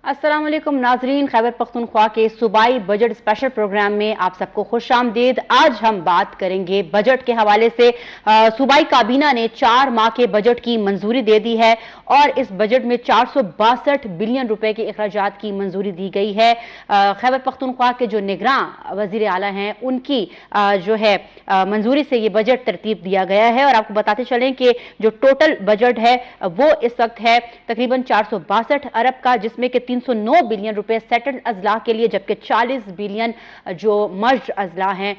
अस्सलाम वालेकुम नाजरीन, खैबर पख्तूनख्वा के सूबाई बजट स्पेशल प्रोग्राम में आप सबको खुश आमदीद। आज हम बात करेंगे बजट के हवाले से। सूबाई काबीना ने 4 माह के बजट की मंजूरी दे दी है और इस बजट में 462 बिलियन रुपए के अखराजात की मंजूरी दी गई है। खैबर पख्तूनख्वा के जो निगरान वजीर आला हैं उनकी जो है मंजूरी से ये बजट तरतीब दिया गया है। और आपको बताते चलें कि जो टोटल बजट है वो इस वक्त है तकरीबन 462 अरब का, जिसमें कि 309 बिलियन रुपए सेटल्ड अजला के लिए, जबकि 40 बिलियन जो मर्ज अजला हैं,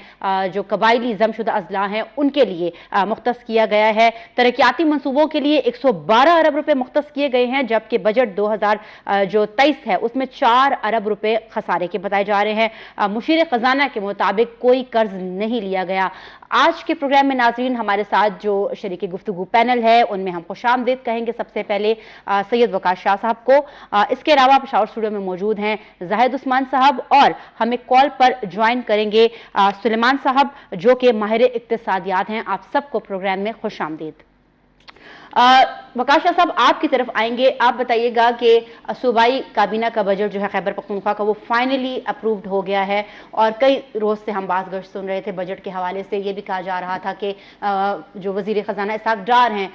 जो कबायली जमशुदा अजला हैं, उनके लिए मुख्तस किया गया है। तरक्याती मंसूबों के लिए 112 अरब रुपए मुख्तस किए गए हैं, जबकि बजट 2023 है उसमें 4 अरब रुपए खसारे के बताए जा रहे हैं। मुशीर खजाना के मुताबिक कोई कर्ज नहीं लिया गया। आज के प्रोग्राम में नाजरीन हमारे साथ जो शरीक गुफ्तगू पैनल है उनमें हम खुशामदीद कहेंगे सबसे पहले सैयद वकार शाह साहब को। इसके अलावा पेशावर स्टूडियो में मौजूद हैं जाहिद उस्मान साहब और हमें कॉल पर ज्वाइन करेंगे सुलेमान साहब जो कि माहिर इक्तिसादियात हैं। आप सबको प्रोग्राम में खुशामदीद। वकार शाह साहब आपकी तरफ आएंगे। आप बताइएगा कि सूबाई काबीना का बजट जो है खैबर पख्तूनख्वा का वो फाइनली अप्रूव्ड हो गया है और कई रोज़ से हम बात गश्त सुन रहे थे बजट के हवाले से। ये भी कहा जा रहा था कि जो वज़ीर ख़जाना इसहाक़ डार हैं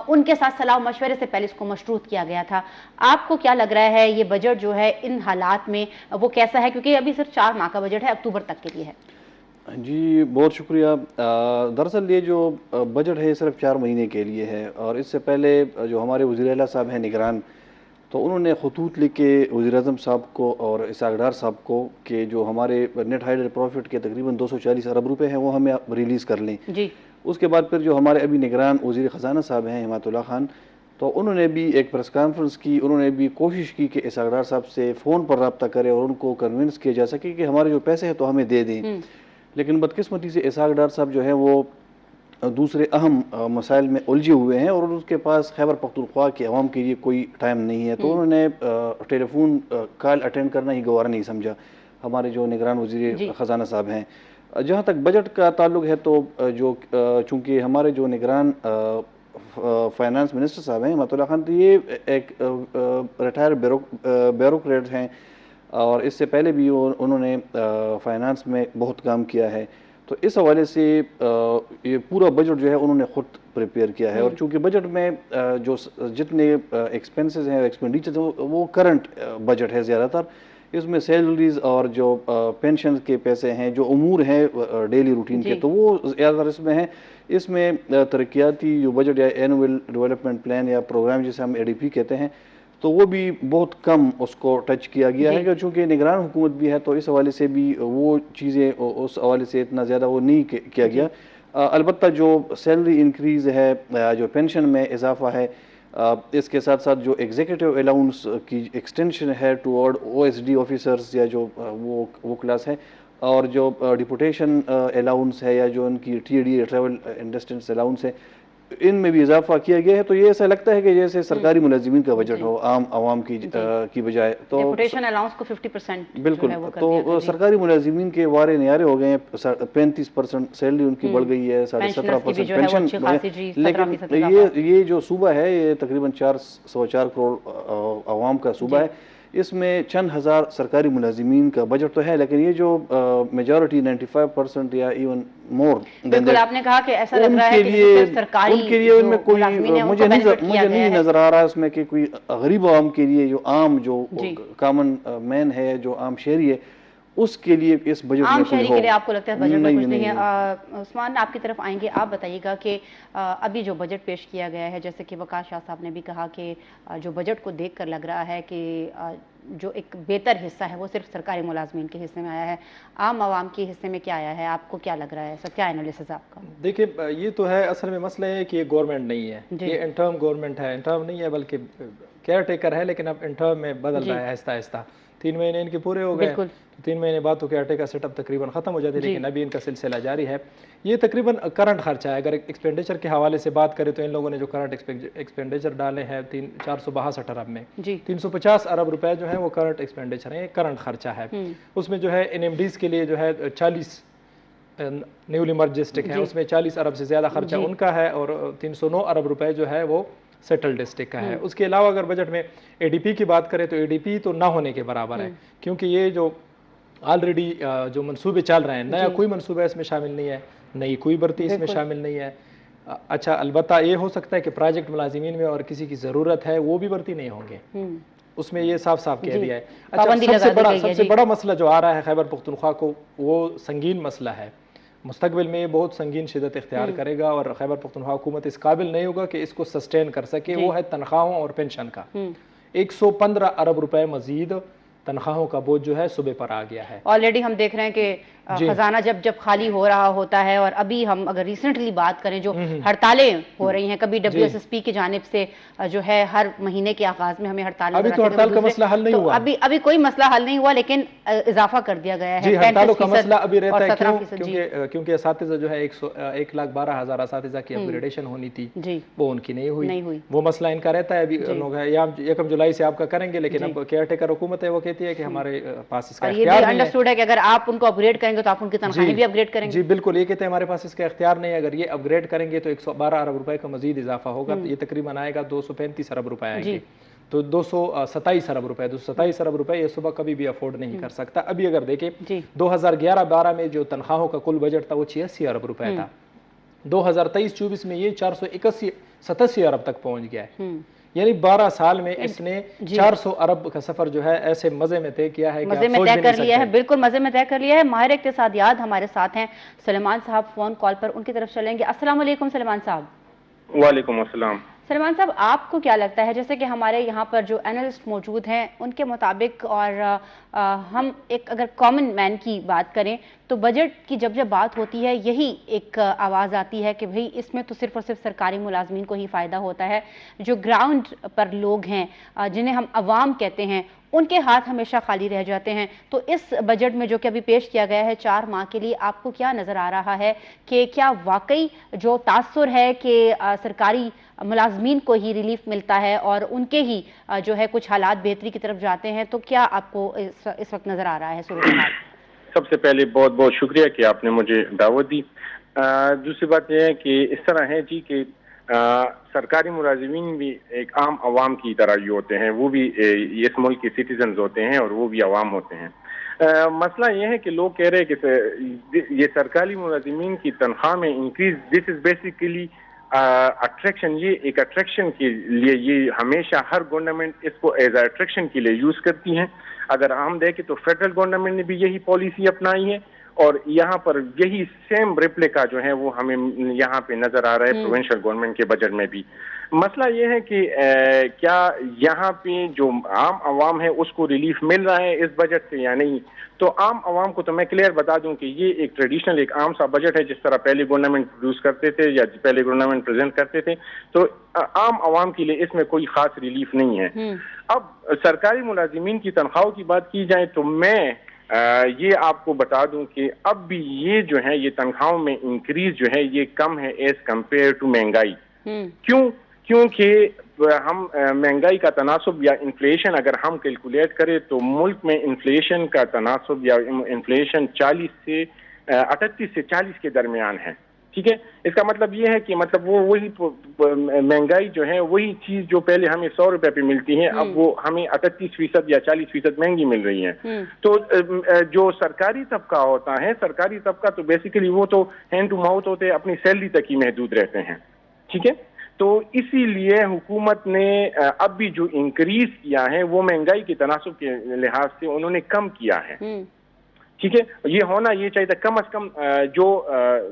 उनके साथ सलाह मशवरे से पहले इसको मशरूत किया गया था। आपको क्या लग रहा है ये बजट जो है इन हालात में वो कैसा है, क्योंकि अभी सिर्फ 4 माह का बजट है, अक्टूबर तक के लिए है। जी बहुत शुक्रिया। दरअसल ये जो बजट है सिर्फ 4 महीने के लिए है और इससे पहले जो हमारे वज़ीर आला साहब हैं निगरान, तो उन्होंने खतूत लिख के वज़ीर आज़म साहब को और इसहाक़ डार साहब को कि जो हमारे नेट हाइडेड प्रॉफिट के तकरीबन 240 अरब रुपए हैं वो हमें रिलीज़ कर लें जी। उसके बाद फिर जो हमारे अभी निगरान वज़ीर ख़जाना साहब हैं हिमायतुल्लाह खान, तो उन्होंने भी एक प्रेस कॉन्फ्रेंस की। उन्होंने भी कोशिश की कि इसहाक़ डार साहब से फ़ोन पर रब्ता करें और उनको कन्विंस किया जा सके कि हमारे जो पैसे हैं तो हमें दे दें। लेकिन बदकिस्मती से इसहाक़ डार साहब जो है वो दूसरे अहम मसाइल में उलझे हुए हैं और उसके पास खैबर पख्तूनख्वा के अवाम के लिए कोई टाइम नहीं है, तो उन्होंने टेलीफोन कॉल अटेंड करना ही गवारा नहीं समझा हमारे जो निगरान वज़ीर ख़जाना साहब हैं। जहाँ तक बजट का ताल्लुक़ है तो जो चूँकि हमारे जो निगरान फाइनेंस मिनिस्टर साहब हैं हिमायतुल्लाह खान, तो ये एक रिटायर ब्यूरोक्रेट हैं और इससे पहले भी उन्होंने फाइनेंस में बहुत काम किया है। तो इस हवाले से ये पूरा बजट जो है उन्होंने ख़ुद प्रिपेयर किया है और चूँकि बजट में जो जितने एक्सपेंसेस हैं एक्सपेंडिचर वो करंट बजट है ज़्यादातर, इसमें सैलरीज़ और जो पेंशन के पैसे हैं, जो उमूर हैं डेली रूटीन के, तो वो ज़्यादातर इसमें हैं। इसमें तरक्याती जो बजट या एनुअल डेवलपमेंट प्लान या प्रोग्राम जिसे हम ADP कहते हैं, तो वो भी बहुत कम उसको टच किया गया है, चूँकि निगरान हुकूमत भी है तो इस हवाले से भी वो चीज़ें उस हवाले से इतना ज़्यादा वो नहीं किया गया। अलबत्ता जो सैलरी इंक्रीज़ है, जो पेंशन में इजाफा है, इसके साथ साथ जो एग्जीक्यूटिव अलाउंस की एक्सटेंशन है टुवर्ड OSD ऑफिसर्स या जो वो क्लास है, और जो डिपुटेशन अलाउंस है या जो उनकी TD travel and distance allowance है, इनमें भी इजाफा किया गया है। तो ये ऐसा लगता है कि जैसे सरकारी मुलाजिमीन का बजट हो आम आवाम की बजाय, तो डिपुटेशन अलाउंस को 50% बिल्कुल, तो सरकारी मुलाजिमीन के वारे न्यारे हो गए हैं। 35% सैलरी उनकी बढ़ गई है, 17.5% पेंशन। लेकिन ये जो सूबा है ये तकरीबन 404 करोड़ आवाम का सूबा है, इसमें चंद हज़ार सरकारी मुलाजिमीन का बजट तो है, लेकिन ये जो मेजॉरिटी 95% या इवन मोर, बिल्कुल आपने कहा कि ऐसा लग रहा है कि सरकारी उनके लिए उनमें कोई मुझे नहीं नजर आ रहा है उसमें कि कोई गरीब आवाम के लिए, जो आम जो कॉमन मैन है, जो आम शहरी है, उसके लिए इस बजट आम शहरी के लिए आपको लगता है बजट में कुछ नहीं है। उस्मान आपकी तरफ आएंगे, आप बताइएगा कि अभी जो बजट पेश किया गया है, जैसे कि वकार शाह साहब ने भी कहा कि जो बजट को देखकर लग रहा है कि जो एक बेहतर हिस्सा है वो सिर्फ सरकारी मुलाजमीन के हिस्से में आया है, आम आवाम के हिस्से में क्या आया है, आपको क्या लग रहा है, सर क्या एनालिसिस आपका? देखिए ये तो है, असल में मसला है कि ये गवर्नमेंट नहीं है, ये इंटर्म गवर्नमेंट है, इंटर्म नहीं है बल्कि केयर टेकर है, लेकिन अब इंटर्म में बदल रहा है आहिस्ता आहिस्ता। 3 महीने इनके पूरे हो गए, तो 3 महीने बाद तो केयर टेकर सेटअप तकरीबन ख़त्म हो जाती है, लेकिन अभी इनका सिलसिला जारी है। ये तकरीबन करंट खर्चा है। अगर एक्सपेंडिचर के हवाले से बात करें तो इन लोगों ने जो करंट एक्सपेंडिचर डाले हैं 462 अरब में 350 अरब रुपए जो है वो करंट एक्सपेंडिचर है, करंट खर्चा है। उसमें जो है NMDs के लिए जो है 40 न्यूली मर्ज डिस्ट्रिक्ट है, उसमें 40 अरब से ज़्यादा खर्चा उनका है और 309 अरब रुपए जो है वो सेटल डिस्ट्रिक्ट का है। उसके अलावा अगर बजट में ADP की बात करें तो ADP तो ना होने के बराबर है, क्योंकि ये जो ऑलरेडी जो मंसूबे चल रहे हैं, नया कोई मंसूबा इसमें शामिल नहीं है, नई कोई भर्ती इसमें शामिल नहीं है। अच्छा, अलबत्ता ये हो सकता है कि प्रोजेक्ट मुलाजिमीन में और किसी की ज़रूरत है वो भी भर्ती नहीं होंगे, उसमें ये साफ साफ कह दिया है। अच्छा, सबसे बड़ा मसला जो आ रहा है खैबर पख्तूनख्वा को, वो संगीन मसला है, मुस्तकबिल में ये बहुत संगीन शिदत इख्तियार करेगा और खैबर पख्तूनख्वा हुकूमत इस काबिल नहीं होगा कि इसको सस्टेन कर सके। वो है तनख्वाहों और पेंशन का। 115 अरब रुपए मजीद तनख्वाहों का बोझ जो है सुबह पर आ गया है। ऑलरेडी हम देख रहे हैं कि खजाना जब खाली हो रहा होता है, और अभी हम अगर रिसेंटली बात करें जो हड़तालें हो रही हैं, कभी WSSP की जानिब से जो है हर महीने के आगाज में हमें हड़ताल, अभी तो हड़ताल का मसला हल नहीं हुआ, अभी कोई मसला हल नहीं हुआ, लेकिन इजाफा कर दिया गया है। हड़तालों का मसला अभी रहता है क्योंकि असातिज़ा जो है 1,12,000 असातिज़ा की अपग्रेडेशन होनी थी, वो उनकी नहीं हुई। वो मसला इनका रहता है। अभी लोग 1 जुलाई से आपका करेंगे, लेकिन अब केयर टेकर हुकूमत है, वो कहती है कि हमारे पास इसका इख्तियार नहीं है। अंडरस्टूड है कि अगर आप उनको अपग्रेड करेंगे तो आप उनकी तनख्वाहें भी अपग्रेड करेंगे। जी बिल्कुल, ये कहते हैं हमारे पास इसका इख्तियार नहीं है। अगर ये अपग्रेड करेंगे तो 112 अरब रुपए का मजीद इजाफा होगा, ये तकरीबन आएगा 235 अरब रुपए आएंगे, तो 227 अरब रुपए। 227 अरब रुपए ये सुबह कभी भी अफोर्ड नहीं कर सकता। अभी अगर देखें 2011-12 में जो तनख्वाहों का कुल बजट था वो 86 अरब रुपए था। 2023-24 में ये 487 अरब तक पहुंच गया है। यानी 12 साल में इसने 400 अरब का सफर जो है ऐसे मजे में तय किया है, मजे में तय कर लिया है, बिल्कुल मजे में तय कर लिया है। माहिर इक्तिसादियात हमारे साथ हैं सलेमान साहब फोन कॉल पर, उनकी तरफ चलेंगे। अस्सलाम वालेकुम सलेमान साहब। वालेकुम अस्सलाम। सलेमान साहब, आपको क्या लगता है, जैसे कि हमारे यहाँ पर जो एनालिस्ट मौजूद हैं उनके मुताबिक, और हम एक अगर कॉमन मैन की बात करें तो बजट की जब बात होती है यही एक आवाज़ आती है कि भाई इसमें तो सिर्फ और सिर्फ सरकारी मुलाजमीन को ही फ़ायदा होता है, जो ग्राउंड पर लोग हैं जिन्हें हम अवाम कहते हैं उनके हाथ हमेशा खाली रह जाते हैं। तो इस बजट में जो कि अभी पेश किया गया है 4 माह के लिए, आपको क्या नज़र आ रहा है कि क्या वाकई जो तासुर है कि सरकारी मुलाजमीन को ही रिलीफ मिलता है और उनके ही जो है कुछ हालात बेहतरी की तरफ जाते हैं, तो क्या आपको इस वक्त नज़र आ रहा है सूरत-ए-हाल? सबसे पहले बहुत बहुत शुक्रिया कि आपने मुझे दावत दी। दूसरी बात यह है कि इस तरह है जी कि सरकारी मुलाजिमीन भी एक आम आवाम की तरह ही होते हैं, वो भी इस मुल्क के सिटीजन होते हैं और वो भी आवाम होते हैं। मसला ये है कि लोग कह रहे हैं कि ये सरकारी मुलाजिमीन की तनख्वाह में increase, this is basically attraction. ये एक अट्रैक्शन के लिए, ये हमेशा हर गवर्नमेंट इसको एज अट्रैक्शन के लिए यूज करती है। अगर हम देखें तो फेडरल गवर्नमेंट ने भी यही पॉलिसी अपनाई है और यहाँ पर यही सेम रेप्लिका जो है वो हमें यहाँ पे नजर आ रहा है प्रोविंशियल गवर्नमेंट के बजट में भी। मसला ये है कि क्या यहाँ पे जो आम आवाम है उसको रिलीफ मिल रहा है इस बजट से या नहीं। तो आम आवाम को तो मैं क्लियर बता दूं कि ये एक ट्रेडिशनल एक आम सा बजट है, जिस तरह पहले गवर्नमेंट प्रोड्यूस करते थे या पहले गवर्नमेंट प्रेजेंट करते थे, तो आम आवाम के लिए इसमें कोई खास रिलीफ नहीं है। अब सरकारी मुलाजिमीन की तनख्वाहों की बात की जाए तो मैं ये आपको बता दूं कि अब भी ये जो है ये तनख्वाहों में इंक्रीज जो है ये कम है एज कंपेयर टू महंगाई। क्योंकि हम महंगाई का तनासुब या इन्फ्लेशन अगर हम कैलकुलेट करें तो मुल्क में इन्फ्लेशन का तनासुब या इन्फ्लेशन 38 से 40 के दरमियान है। ठीक है, इसका मतलब ये है कि मतलब वो वही महंगाई जो है वही चीज जो पहले हमें 100 रुपए पे मिलती है अब वो हमें 38% या 40% महंगी मिल रही है। तो जो सरकारी तबका होता है, सरकारी तबका तो बेसिकली वो तो हैंड टू माउथ होते हैं, अपनी सैलरी तक ही महदूद रहते हैं। ठीक है, तो इसीलिए हुकूमत ने अब भी जो इंक्रीज किया है वो महंगाई के तनासुब के लिहाज से उन्होंने कम किया है। ठीक है, ये होना ये चाहिए था। कम अज कम जो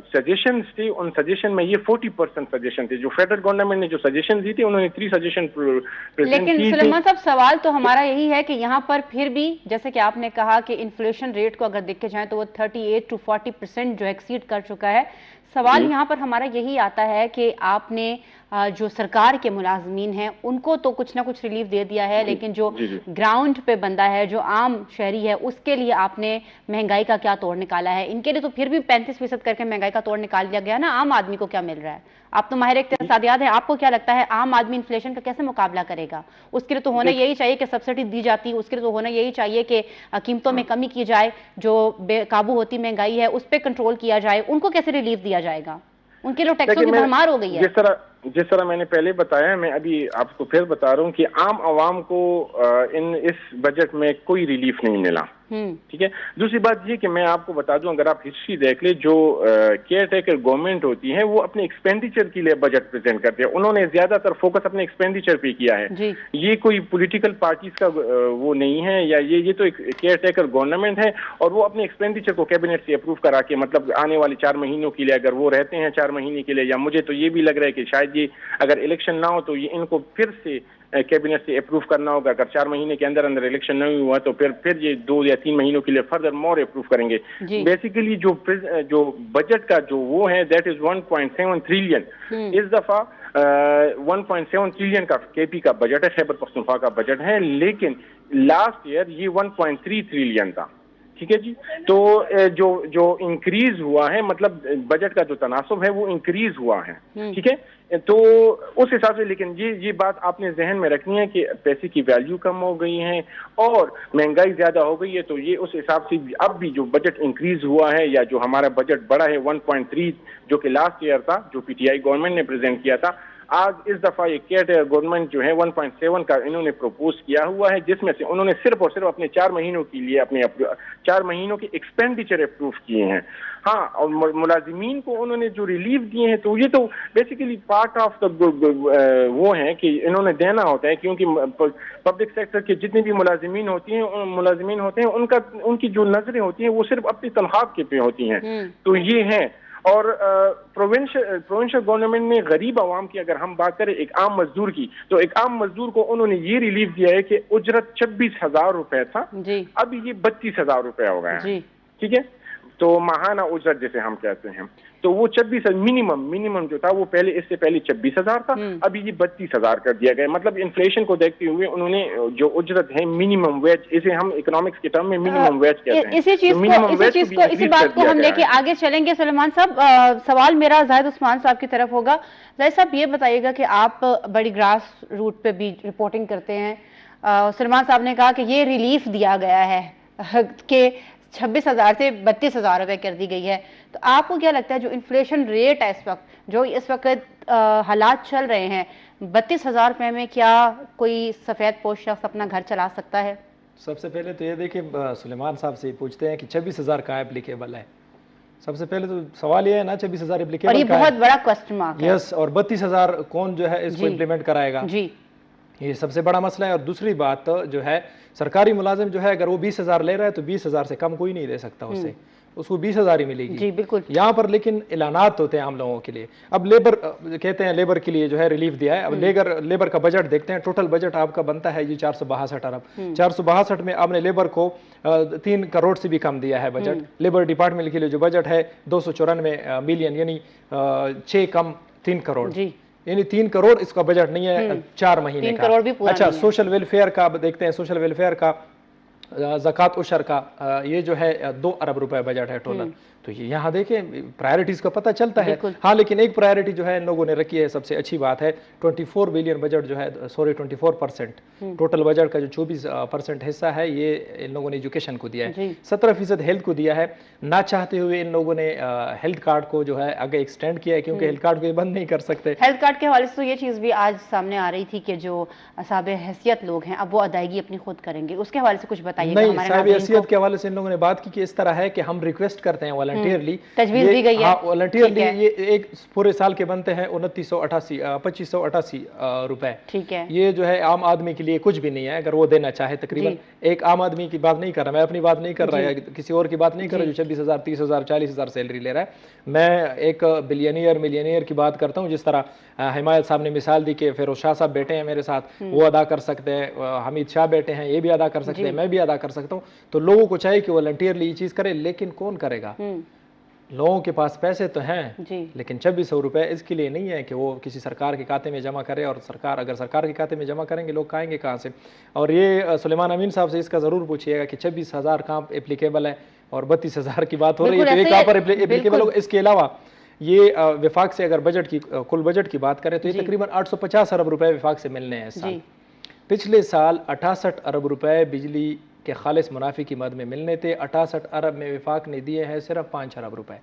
सजेशन थे उन सजेशन में ये 40% सजेशन थे। जो फेडरल गवर्नमेंट ने जो सजेशन दी थी उन्होंने 3 सजेशन प्रेजेंट की। लेकिन सुलेमान साहब, सवाल तो हमारा यही है कि यहाँ पर फिर भी जैसे कि आपने कहा कि इन्फ्लेशन रेट को अगर देखे जाए तो वो 38 to 40% जो एक्सीड कर चुका है। सवाल यहाँ पर हमारा यही आता है कि आपने जो सरकार के मुलाजमीन हैं उनको तो कुछ ना कुछ रिलीफ दे दिया है, लेकिन जो ग्राउंड पे बंदा है, जो आम शहरी है, उसके लिए आपने महंगाई का क्या तोड़ निकाला है? इनके लिए तो फिर भी 35% करके महंगाई का तोड़ निकाल दिया गया ना। आम आदमी को क्या मिल रहा है? आप तो माहिर इक्तिसादियात हैं, आपको क्या लगता है आम आदमी इन्फ्लेशन का कैसे मुकाबला करेगा? उसके लिए तो होना यही चाहिए कि सब्सिडी दी जाती है, उसके लिए तो होना यही चाहिए कि कीमतों में कमी की जाए, जो बेकाबू होती महंगाई है उस पर कंट्रोल किया जाए। उनको कैसे रिलीफ दिया जाएगा? उनके लिए टैक्सों की भरमार हो गई है। जिस तरह मैंने पहले बताया, मैं अभी आपको फिर बता रहा हूँ कि आम आवाम को इस बजट में कोई रिलीफ नहीं मिला। ठीक है। दूसरी बात ये कि मैं आपको बता दूं, अगर आप हिस्ट्री देख ले, जो केयर टेकर गवर्नमेंट होती है वो अपने एक्सपेंडिचर के लिए बजट प्रेजेंट करते हैं। उन्होंने ज्यादातर फोकस अपने एक्सपेंडिचर पे किया है। ये कोई पॉलिटिकल पार्टीज का वो नहीं है, या ये तो एक केयर टेकर गवर्नमेंट है, और वो अपने एक्सपेंडिचर को कैबिनेट से अप्रूव करा के, मतलब आने वाले 4 महीनों के लिए अगर वो रहते हैं 4 महीने के लिए, या मुझे तो ये भी लग रहा है कि शायद ये अगर इलेक्शन ना हो तो ये इनको फिर से कैबिनेट से अप्रूव करना होगा। अगर 4 महीने के अंदर अंदर इलेक्शन नहीं हुआ तो फिर ये 2 या 3 महीनों के लिए फर्दर मोर अप्रूव करेंगे। बेसिकली जो बजट का जो वो है, दैट इज 1.7 ट्रिलियन। इस दफा 1.7 ट्रिलियन का केपी का बजट है, खैबर पख्तूनख्वा का बजट है, लेकिन लास्ट ईयर ये 1.3 ट्रिलियन था। ठीक है जी। तो जो इंक्रीज हुआ है, मतलब बजट का जो तनासब है वो इंक्रीज हुआ है। ठीक है। तो उस हिसाब से, लेकिन ये बात आपने जहन में रखनी है कि पैसे की वैल्यू कम हो गई है और महंगाई ज्यादा हो गई है। तो ये उस हिसाब से अब भी जो बजट इंक्रीज हुआ है, या जो हमारा बजट बढ़ा है 1.3, जो कि लास्ट ईयर था, जो पीटीआई गवर्नमेंट ने प्रेजेंट किया था, आज इस दफा ये केयर गवर्नमेंट जो है 1.7 का इन्होंने प्रपोज किया हुआ है, जिसमें से उन्होंने सिर्फ और सिर्फ अपने 4 महीनों के लिए अपने 4 महीनों के एक्सपेंडिचर अप्रूव किए हैं। हाँ, और मुलाजिमीन को उन्होंने जो रिलीफ दिए हैं, तो ये तो बेसिकली पार्ट ऑफ द वो है कि इन्होंने देना होता है, क्योंकि पब्लिक सेक्टर के जितने भी मुलाजिमीन होते हैं उनकी जो नजरें होती हैं वो सिर्फ अपनी तनख्वाह के पे होती हैं। तो ये है। और प्रोविंशियल गवर्नमेंट ने गरीब आवाम की अगर हम बात करें, एक आम मजदूर की, तो एक आम मजदूर को उन्होंने ये रिलीफ दिया है कि उजरत 26,000 रुपए था, अब ये 32,000 रुपए हो गया है। ठीक है। तो माहाना उजरत जिसे हम कहते हैं, तो वो 26 मिनिमम जो था वो पहले, इससे पहले 26,000 था, अभी ये 32,000 कर दिया गया। मतलब इन्फ्लेशन को देखते हुए उन्होंने जो उजरत है, मिनिमम वेज, इसे हम इकोनॉमिक्स के टर्म में मिनिमम वेज कहते हैं। इसी बात को हम लेके आगे चलेंगे। सलमान साहब, सवाल मेरा जाहिद उस्मान साहब की तरफ होगा। जाहिद साहब, ये बताइएगा कि आप बड़ी ग्रास रूट पे भी रिपोर्टिंग करते हैं। सलमान साहब ने कहा कि ये रिलीफ दिया गया है कि 26,000 से 32,000 रुपए कर दी गई है। तो आपको क्या लगता है, जो इन्फ्लेशन रेट है जो इस वक्त हालात चल रहे हैं, 32,000 रुपए में क्या कोई सफेद पोश शख्स अपना घर चला सकता है? सबसे पहले तो ये देखिए, सुलेमान साहब से पूछते हैं कि 26,000 कहाँ एप्लीकेबल है। सबसे पहले तो सवाल ये है ना, 26,000 एप्लीकेबल, और ये बहुत बड़ा क्वेश्चन मार्क है। यस, और 32,000 कौन जो है इसको इम्प्लीमेंट कराएगा जी, ये सबसे बड़ा मसला है। और दूसरी बात जो है, सरकारी मुलाजिम जो है अगर वो 20,000 ले रहा है तो 20,000 से कम कोई नहीं दे सकता उसको 20,000 ही मिलेगी जी, बिल्कुल। यहाँ पर लेकिन ऐलानात होते हैं आम लोगों के लिए। अब लेबर कहते हैं, लेबर के लिए जो है रिलीफ दिया है। अब लेबर का बजट देखते हैं, टोटल बजट आपका बनता है जी 462 अरब। 462 में आपने लेबर को 3 करोड़ से भी कम दिया है बजट। लेबर डिपार्टमेंट के लिए जो बजट है 294 मिलियन, यानी 6 कम 3 करोड़, यानी 3 करोड़ इसका बजट नहीं है 4 महीने का। अच्छा, सोशल वेलफेयर का देखते हैं, सोशल वेलफेयर का ज़कात उशर का ये जो है 2 अरब रुपए बजट है टोटल। तो ये यहाँ देखें, प्रायोरिटीज का पता चलता है। हाँ, लेकिन एक प्रायोरिटी जो है इन लोगों ने रखी है, सबसे अच्छी बात है, 24 बिलियन बजट जो है, 24% टोटल बजट का जो 24% हिस्सा है, ये इन लोगों ने एजुकेशन को दिया है। 17% हेल्थ को दिया है। ना चाहते हुए इन लोगों ने हेल्थ कार्ड को जो है आगे एक्सटेंड किया है, क्योंकि हेल्थ कार्ड को बंद नहीं कर सकते। हेल्थ कार्ड के हवाले से तो ये चीज़ भी आज सामने आ रही थी कि जो साहिब हैसियत लोग हैं अब वो अदायगी अपनी खुद करेंगे, उसके हवाले से कुछ बताइए। नहीं, साहिब हैसियत के हवाले से इन लोगों ने बात की कि इस तरह है कि हम रिक्वेस्ट करते हैं वॉलंटियरली, तजवीज़ दी गई है। हाँ, वॉलंटियरली ये एक पूरे साल के बनते हैं 2588 रुपए। ठीक है। ये जो है आम आदमी के लिए कुछ भी नहीं है, अगर वो देना चाहे। तकरीबन एक आम आदमी की बात नहीं कर रहा, मैं अपनी बात नहीं कर रहा है, किसी और की बात नहीं कर रहा जो 26,000, 30,000, 40,000 सैलरी ले रहा है। मैं एक बिलियनियर मिलियनियर की बात करता हूँ, जिस तरह हिमायत साहब ने मिसाल दी कि फिरोज शाह साहब बैठे हैं मेरे साथ, वो अदा कर सकते हैं, हमीद शाह बैठे हैं, ये भी अदा कर सकते हैं, मैं भी अदा कर सकता हूँ। तो लोगों को चाहिए कि वॉलंटियरली ये चीज़ करे, लेकिन कौन करेगा? लोगों के पास पैसे तो हैं लेकिन 2600 रुपए इसके लिए नहीं है कि वो किसी सरकार के खाते में जमा करे, और अगर सरकार के खाते में जमा करेंगे लोग खाएंगे कहाँ से? और ये सुलेमान अमीन साहब से इसका ज़रूर पूछिएगा कि 26,000 कहाँ एप्लीकेबल है और 32,000 की बात हो रही है, तो ये कहाँ पर एप्लीकेबल होगा? इसके अलावा ये विफाक से अगर बजट की कुल बजट की बात करें तो ये तकरीबन 850 अरब रुपए विफाक से मिलने हैं इस साल। पिछले साल 68 अरब रुपए बिजली के खालिस मुनाफे की मद में मिलने थे, 68 अरब में विफाक ने दिए हैं सिर्फ 5 अरब रुपए।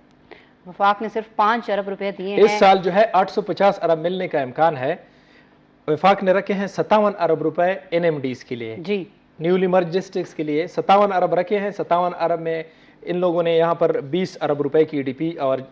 वफाक ने सिर्फ 5 अरब रुपए दिए हैं। इस साल जो है 850 अरब मिलने का इम्कान है। वफाक ने रखे हैं 57 अरब रुपए NMDs के लिए जी, न्यूली मर्ज डिस्ट्रिक्ट्स के लिए 57 अरब रखे हैं। 57 अरब में इन लोगों ने यहाँ पर 20 अरब रुपए की EDP और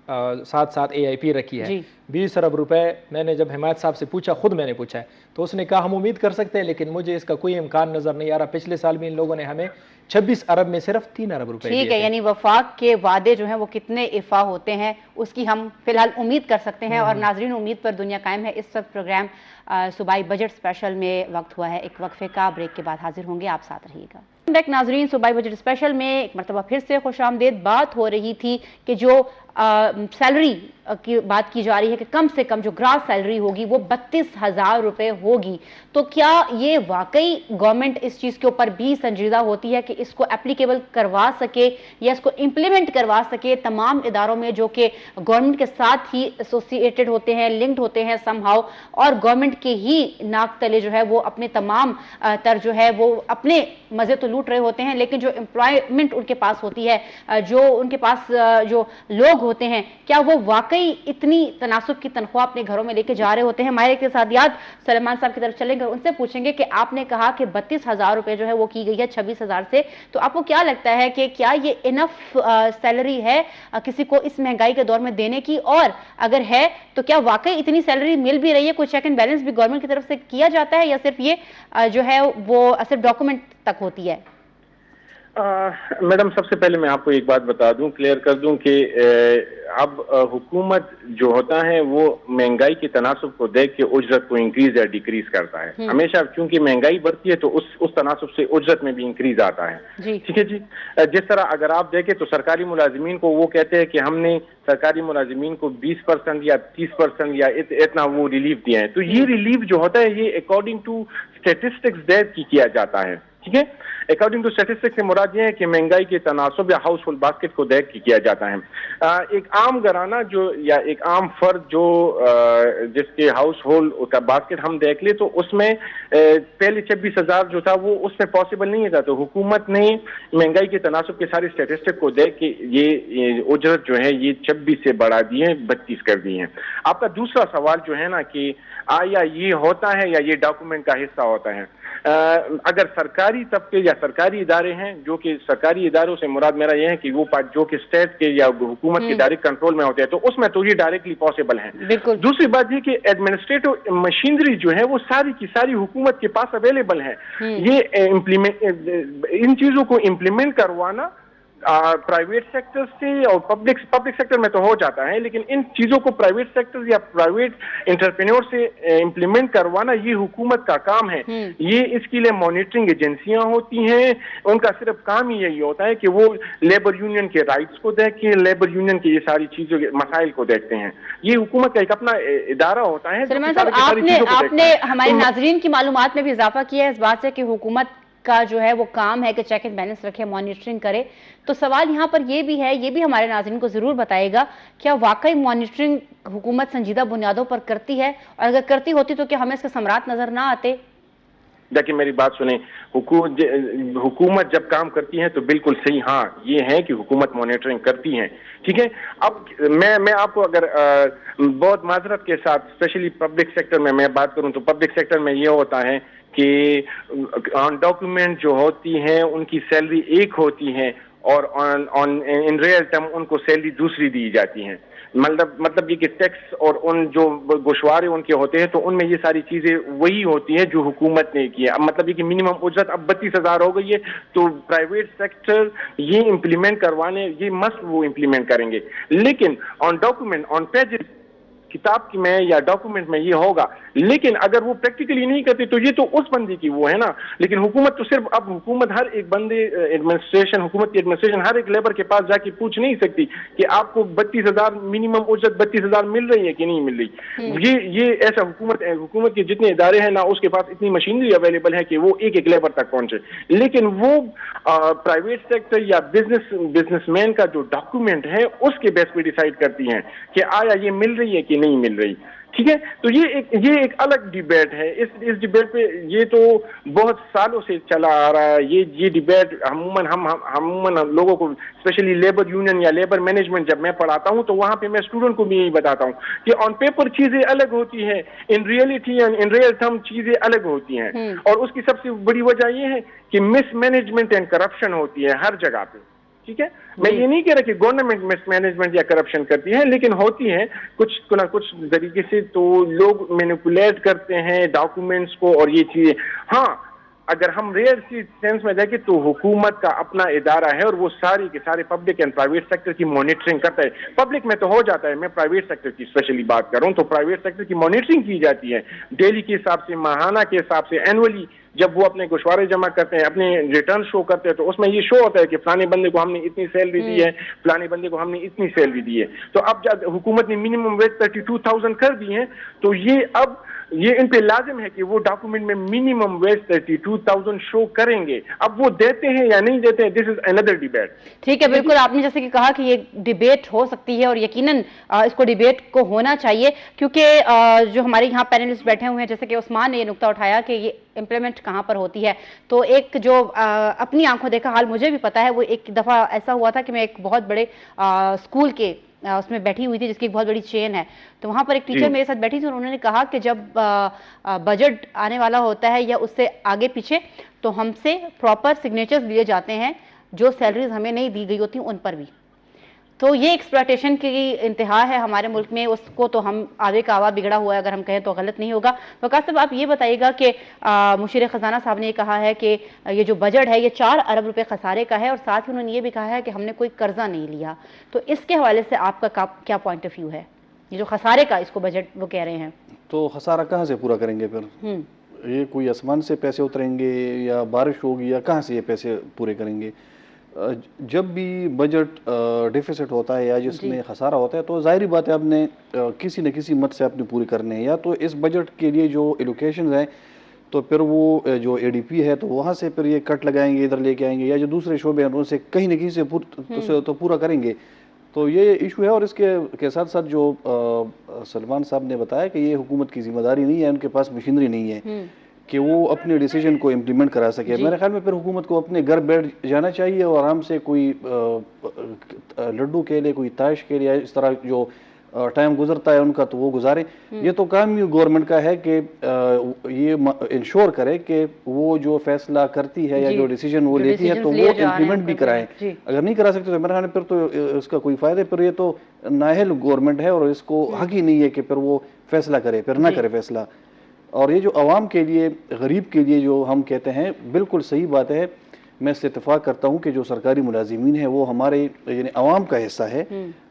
साथ साथ AIP रखी है। 20 अरब रुपए मैंने जब हिमायत साहब से पूछा, खुद मैंने पूछा है, तो उसने कहा हम उम्मीद कर सकते हैं, लेकिन मुझे इसका कोई इम्कान नजर नहीं आ रहा। पिछले साल भी इन लोगों ने हमें 26 अरब में सिर्फ 3 अरब रुपए ठीक है, यानी वफाक के वादे जो हैं वो कितने इफा होते हैं उसकी हम फिलहाल उम्मीद कर सकते हैं। और नाजरीन, उम्मीद पर दुनिया कायम है। इस वक्त प्रोग्राम सूबाई बजट स्पेशल में वक्त हुआ है एक वक्फे का। ब्रेक के बाद हाजिर होंगे, आप साथ रहिएगा। नाजरीन, सूबाई बजट स्पेशल में एक मरतबा फिर से खुशामदीद। बात हो रही थी कि जो सैलरी की बात की जा रही है कि कम से कम जो ग्रास सैलरी होगी वो 32,000 रुपए होगी। तो क्या ये वाकई गवर्नमेंट इस चीज़ के ऊपर भी संजीदा होती है कि इसको एप्लीकेबल करवा सके या इसको इम्प्लीमेंट करवा सके तमाम इदारों में जो कि गवर्नमेंट के साथ ही एसोसिएटेड होते हैं, लिंक्ड होते हैं समहाउ, और गवर्नमेंट के ही नाक तले जो है वो अपने तमाम तर जो है वो अपने मज़े तो लूट रहे होते हैं, लेकिन जो एम्प्लॉयमेंट उनके पास होती है, जो उनके पास जो लोग होते हैं, क्या वो वाकई इतनी तनासुब की तनख्वाह अपने घरों में लेके जा रहे होते हैं? हमारे के साथ याद सलमान साहब की तरफ चलेंगे, उनसे पूछेंगे कि आपने कहा कि 32,000 रुपए जो है वो की गई है 26,000 से, तो आपको क्या लगता है कि क्या ये इनफ सैलरी है किसी को इस महंगाई के दौर में देने की? और अगर है तो क्या वाकई इतनी सैलरी मिल भी रही है? कोई चेक एंड बैलेंस भी गवर्नमेंट की तरफ से किया जाता है या सिर्फ ये जो है वो सिर्फ डॉक्यूमेंट तक होती है? मैडम, सबसे पहले मैं आपको एक बात बता दूं, क्लियर कर दूं कि अब हुकूमत जो होता है वो महंगाई के तनासुब को देख के उजरत को इंक्रीज या डिक्रीज करता है हमेशा, क्योंकि महंगाई बढ़ती है तो उस तनासुब से उजरत में भी इंक्रीज आता है। ठीक है जी। जिस तरह अगर आप देखें तो सरकारी मुलाजिमीन को वो कहते हैं कि हमने सरकारी मुलाजिमीन को 20% या 30% या इतना वो रिलीफ दिया है, तो ये रिलीफ जो होता है ये अकॉर्डिंग टू स्टेटिस्टिक्स देख की किया जाता है। ठीक है, अकॉर्डिंग टू स्टैटिस्टिक्स से मुराद ये है कि महंगाई के तनासुब या हाउस होल्ड बास्केट को देख के किया जाता है। एक आम घराना जो या एक आम फर्द जो जिसके हाउस होल्ड का बास्केट हम देख ले तो उसमें पहले 26,000 जो था वो उसमें पॉसिबल नहीं था, तो हुकूमत ने महंगाई के तनासुब के सारे स्टैटिस्टिक को देख के ये उजरत जो है ये 26 से बढ़ा दी है, 32 कर दी है। आपका दूसरा सवाल जो है ना कि आया ये होता है या ये डॉक्यूमेंट का हिस्सा होता है। अगर सरकारी तबके या सरकारी इदारे हैं, जो कि सरकारी इदारों से मुराद मेरा यह है कि वो जो कि स्टेट के या हुकूमत के डायरेक्ट कंट्रोल में होते हैं, तो उसमें तो ये डायरेक्टली पॉसिबल है। दूसरी बात ये कि एडमिनिस्ट्रेटिव मशीनरी जो है वो सारी की सारी हुकूमत के पास अवेलेबल है। ये इन चीजों को इम्प्लीमेंट करवाना प्राइवेट सेक्टर से और पब्लिक सेक्टर में तो हो जाता है, लेकिन इन चीजों को प्राइवेट सेक्टर या प्राइवेट एंटरप्रेन्योर से इम्प्लीमेंट करवाना ये हुकूमत का काम है। ये इसके लिए मॉनिटरिंग एजेंसियां होती हैं, उनका सिर्फ काम ही यही होता है कि वो लेबर यूनियन के राइट्स को देखें, लेबर यूनियन की ये सारी चीजों के मसाइल को देखते हैं। ये हुकूमत का एक अपना इदारा होता है। आपने हमारे नाजरीन की मालूमात में भी इजाफा किया है इस बात से कि हुकूमत का जो है वो काम है कि चेक एंड बैलेंस रखे, मॉनिटरिंग करे, तो सवाल यहाँ पर ये भी है, ये भी हमारे नाज़रीन को ज़रूर बताएगा, क्या वाकई मॉनिटरिंग हुकूमत संजीदा बुनियादों पर करती है? और अगर करती होती तो क्या हमें इसके समरात नजर ना आते? देखिए मेरी बात सुने, हुकूमत जब काम करती है तो बिल्कुल सही, हाँ ये है कि हुकूमत मॉनिटरिंग करती है। ठीक है, अब मैं आपको अगर बहुत माजरत के साथ स्पेशली पब्लिक सेक्टर में मैं बात करूं तो पब्लिक सेक्टर में ये होता है कि ऑन डॉक्यूमेंट जो होती हैं उनकी सैलरी एक होती है और ऑन इन रियल टर्म उनको सैलरी दूसरी दी जाती है। मतलब ये कि टैक्स और उन जो गोशवारे उनके होते हैं तो उनमें ये सारी चीजें वही होती हैं जो हुकूमत ने की है। अब मतलब ये कि मिनिमम उजरत अब 32,000 हो गई है, तो प्राइवेट सेक्टर ये इम्प्लीमेंट करवाने ये मस्ट वो इम्प्लीमेंट करेंगे, लेकिन ऑन डॉक्यूमेंट ऑन पेजेस किताब की में या डॉक्यूमेंट में ये होगा, लेकिन अगर वो प्रैक्टिकली नहीं करते तो ये तो उस बंदे की वो है ना। लेकिन हुकूमत तो सिर्फ अब हुकूमत हर एक बंदे हुकूमत की एडमिनिस्ट्रेशन हर एक लेबर के पास जाके पूछ नहीं सकती कि आपको 32,000 मिनिमम उजरत 32,000 मिल रही है कि नहीं मिल रही। ये ऐसा हुकूमत के जितने इदारे हैं ना उसके पास इतनी मशीनरी अवेलेबल है कि वो एक एक लेबर तक पहुंचे, लेकिन वो प्राइवेट सेक्टर या बिजनेसमैन का जो डॉक्यूमेंट है उसके बेस पे डिसाइड करती हैं कि आया ये मिल रही है कि नहीं मिल रही। ٹھیک ہے. تو یہ ایک الگ ڈیبیٹ ہے. اس ڈیبیٹ پہ یہ تو بہت سالوں سے چلا آ رہا ہے. یہ ڈیبیٹ عموماً لوگوں کو اسپیشلی لیبر یونین یا لیبر مینجمنٹ جب میں پڑھاتا ہوں تو وہاں پہ میں اسٹوڈنٹ کو بھی یہی بتاتا ہوں کہ آن پیپر چیزیں الگ ہوتی ہیں, in reality in real term چیزیں الگ ہوتی ہیں. اور اس کی سب سے بڑی وجہ یہ ہے کہ مس مینجمنٹ اینڈ کرپشن ہوتی ہے ہر جگہ پہ. ٹھیک ہے, میں یہ نہیں کہہ رہا کہ گورنمنٹ مس مینجمنٹ یا کرپشن کرتی ہے, لیکن ہوتی ہے کچھ نہ کچھ طریقے سے. تو لوگ مینیپولیٹ کرتے ہیں ڈاکومنٹس کو اور یہ چیزیں. ہاں, اگر ہم ریئل سینس میں دیکھیں تو حکومت کا اپنا ادارہ ہے اور وہ ساری کے سارے پبلک اینڈ پرائیویٹ سیکٹر کی مانیٹرنگ کرتا ہے. پبلک میں تو ہو جاتا ہے, میں پرائیویٹ سیکٹر کی اسپیشلی بات کر رہا ہوں تو پرائیویٹ سیکٹر کی مانیٹرنگ کی جاتی ہے ڈیلی کے حساب سے, ماہانہ کے حساب سے, اینولی جب وہ اپنے گوشوارے جمع کرتے ہیں, اپنے ریٹرن شو کرتے ہیں تو اس میں یہ شو ہوتا ہے کہ فلانے بندے کو ہم نے اتنی سیلری دی ہے, فلانے بندے کو ہم نے اتنی سیلری دی ہے. تو اب جب حکومت نے منیمم ویج 32,000 کر دی ہیں تو یہ ان پہ لازم ہے کہ وہ ڈاکومنٹ میں منیمم ویج 32,000 شو کریں گے. اب وہ دیتے ہیں یا نہیں دیتے ہیں, دس از اندر ڈیبیٹ. ٹھیک ہے, بالکل آپ نے جیسے کہ کہا کہ یہ ڈیبیٹ ہو سکتی ہے اور یقیناً اس کو ڈیبیٹ کو ہونا چاہیے, کیونکہ جو ہمارے یہاں پینلسٹ بیٹھے ہوئے ہیں جیسے کہ عثمان نے یہ نقطہ اٹھایا کہ یہ امپلیمنٹ کہاں پر ہوتی ہے. تو ایک جو اپنی آنکھوں دیکھا حال مجھے بھی پتا ہے, وہ ایک دفعہ ایسا ہوا تھا کہ میں ایک بہت بڑے اسکول کے اس میں بیٹھی ہوئی تھی جس کی ایک بہت بڑی چین ہے. تو وہاں پر ایک ٹیچر میرے ساتھ بیٹھی تھی اور انہوں نے کہا کہ جب بجٹ آنے والا ہوتا ہے یا اس سے آگے پیچھے تو ہم سے پراپر سگنیچرز لیے جاتے ہیں جو سیلریز ہمیں نہیں دی گئی ہوتی ان پر بھی. تو یہ ایکسپلائٹیشن کی انتہا ہے ہمارے ملک میں, اس کو تو ہم آگے کا آوا بگڑا ہوا ہے اگر ہم کہیں تو غلط نہیں ہوگا. وقاص صاحب آپ یہ بتائیے گا کہ مشیر خزانہ صاحب نے یہ کہا ہے کہ یہ جو بجٹ ہے یہ 4 ارب روپے خسارے کا ہے, اور ساتھ ہی انہوں نے یہ بھی کہا ہے کہ ہم نے کوئی قرضہ نہیں لیا. تو اس کے حوالے سے آپ کا کیا پوائنٹ آف ویو ہے, یہ جو خسارے کا اس کو بجٹ وہ کہہ رہے ہیں؟ تو خسارہ کہاں سے پورا کریں گے پھر؟ یہ کوئی آسمان سے پیسے اتریں گے یا بارش ہوگی یا کہاں سے یہ پیسے پورے کریں گے؟ جب بھی بجٹ ڈیفیسٹ ہوتا ہے یا جس میں خسارہ ہوتا ہے تو ظاہری بات ہے آپ نے کسی نہ کسی مد سے اپنے پوری کرنے ہیں. یا تو اس بجٹ کے لیے جو ایلوکیشنز ہیں تو پھر وہ جو اے ڈی پی ہے تو وہاں سے پھر یہ کٹ لگائیں گے, ادھر لے کے آئیں گے, یا جو دوسرے شعبے ہیں ان سے کہیں نہ کہیں سے تو پورا کریں گے. تو یہ ایشو ہے. اور اس کے ساتھ ساتھ جو سلمان صاحب نے بتایا کہ یہ حکومت کی ذمہ داری نہیں ہے, ان کے پاس مشینری نہیں ہے کہ وہ اپنے ڈیسیجن کو امپلیمنٹ کرا سکے. میرے خیال میں پھر حکومت کو اپنے گھر بیٹھ جانا چاہیے اور آرام سے کوئی لڈو کے لیے, کوئی تاش کے لیے, اس طرح جو ٹائم گزرتا ہے ان کا تو وہ گزارے. یہ تو کام گورنمنٹ کا ہے کہ یہ انشور کرے کہ وہ جو فیصلہ کرتی ہے یا جو ڈیسیجن وہ لیتی ہے تو وہ امپلیمنٹ بھی کرائیں. اگر نہیں کرا سکتے تو میرے خیال میں پھر تو اس کا کوئی فائدہ, پھر یہ تو نااہل گورنمنٹ ہے اور اس کو حق ہی نہیں ہے کہ پھر وہ فیصلہ کرے, پھر نہ کرے فیصلہ. اور یہ جو عوام کے لیے, غریب کے لیے جو ہم کہتے ہیں, بالکل صحیح بات ہے. میں اس سے اتفاق کرتا ہوں کہ جو سرکاری ملازمین ہیں وہ ہمارے یعنی عوام کا حصہ ہے,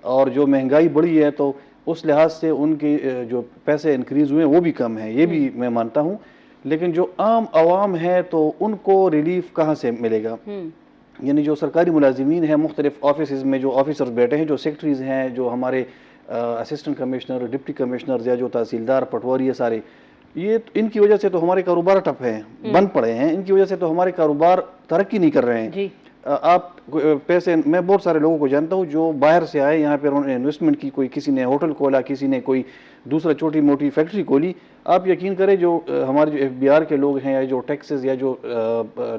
اور جو مہنگائی بڑھی ہے تو اس لحاظ سے ان کے جو پیسے انکریز ہوئے ہیں وہ بھی کم ہیں, یہ بھی میں مانتا ہوں. لیکن جو عام عوام ہے تو ان کو ریلیف کہاں سے ملے گا؟ یعنی جو سرکاری ملازمین ہیں مختلف آفیسز میں جو آفیسرز بیٹھے ہیں, جو سیکٹریز ہیں, جو ہمارے اسسٹنٹ کمشنر, ڈپٹی کمشنر یا جو تحصیلدار, پٹواری, سارے یہ ان کی وجہ سے تو ہمارے کاروبار ٹھپ ہیں, بند پڑے ہیں. ان کی وجہ سے تو ہمارے کاروبار ترقی نہیں کر رہے ہیں. آپ پیسے, میں بہت سارے لوگوں کو جانتا ہوں جو باہر سے آئے یہاں پہ, انہوں نے انویسٹمنٹ کی, کوئی کسی نے ہوٹل کھولا, کسی نے کوئی دوسرا چھوٹی موٹی فیکٹری کھولی. آپ یقین کریں جو ہمارے جو ایف بی آر کے لوگ ہیں یا جو ٹیکسز یا جو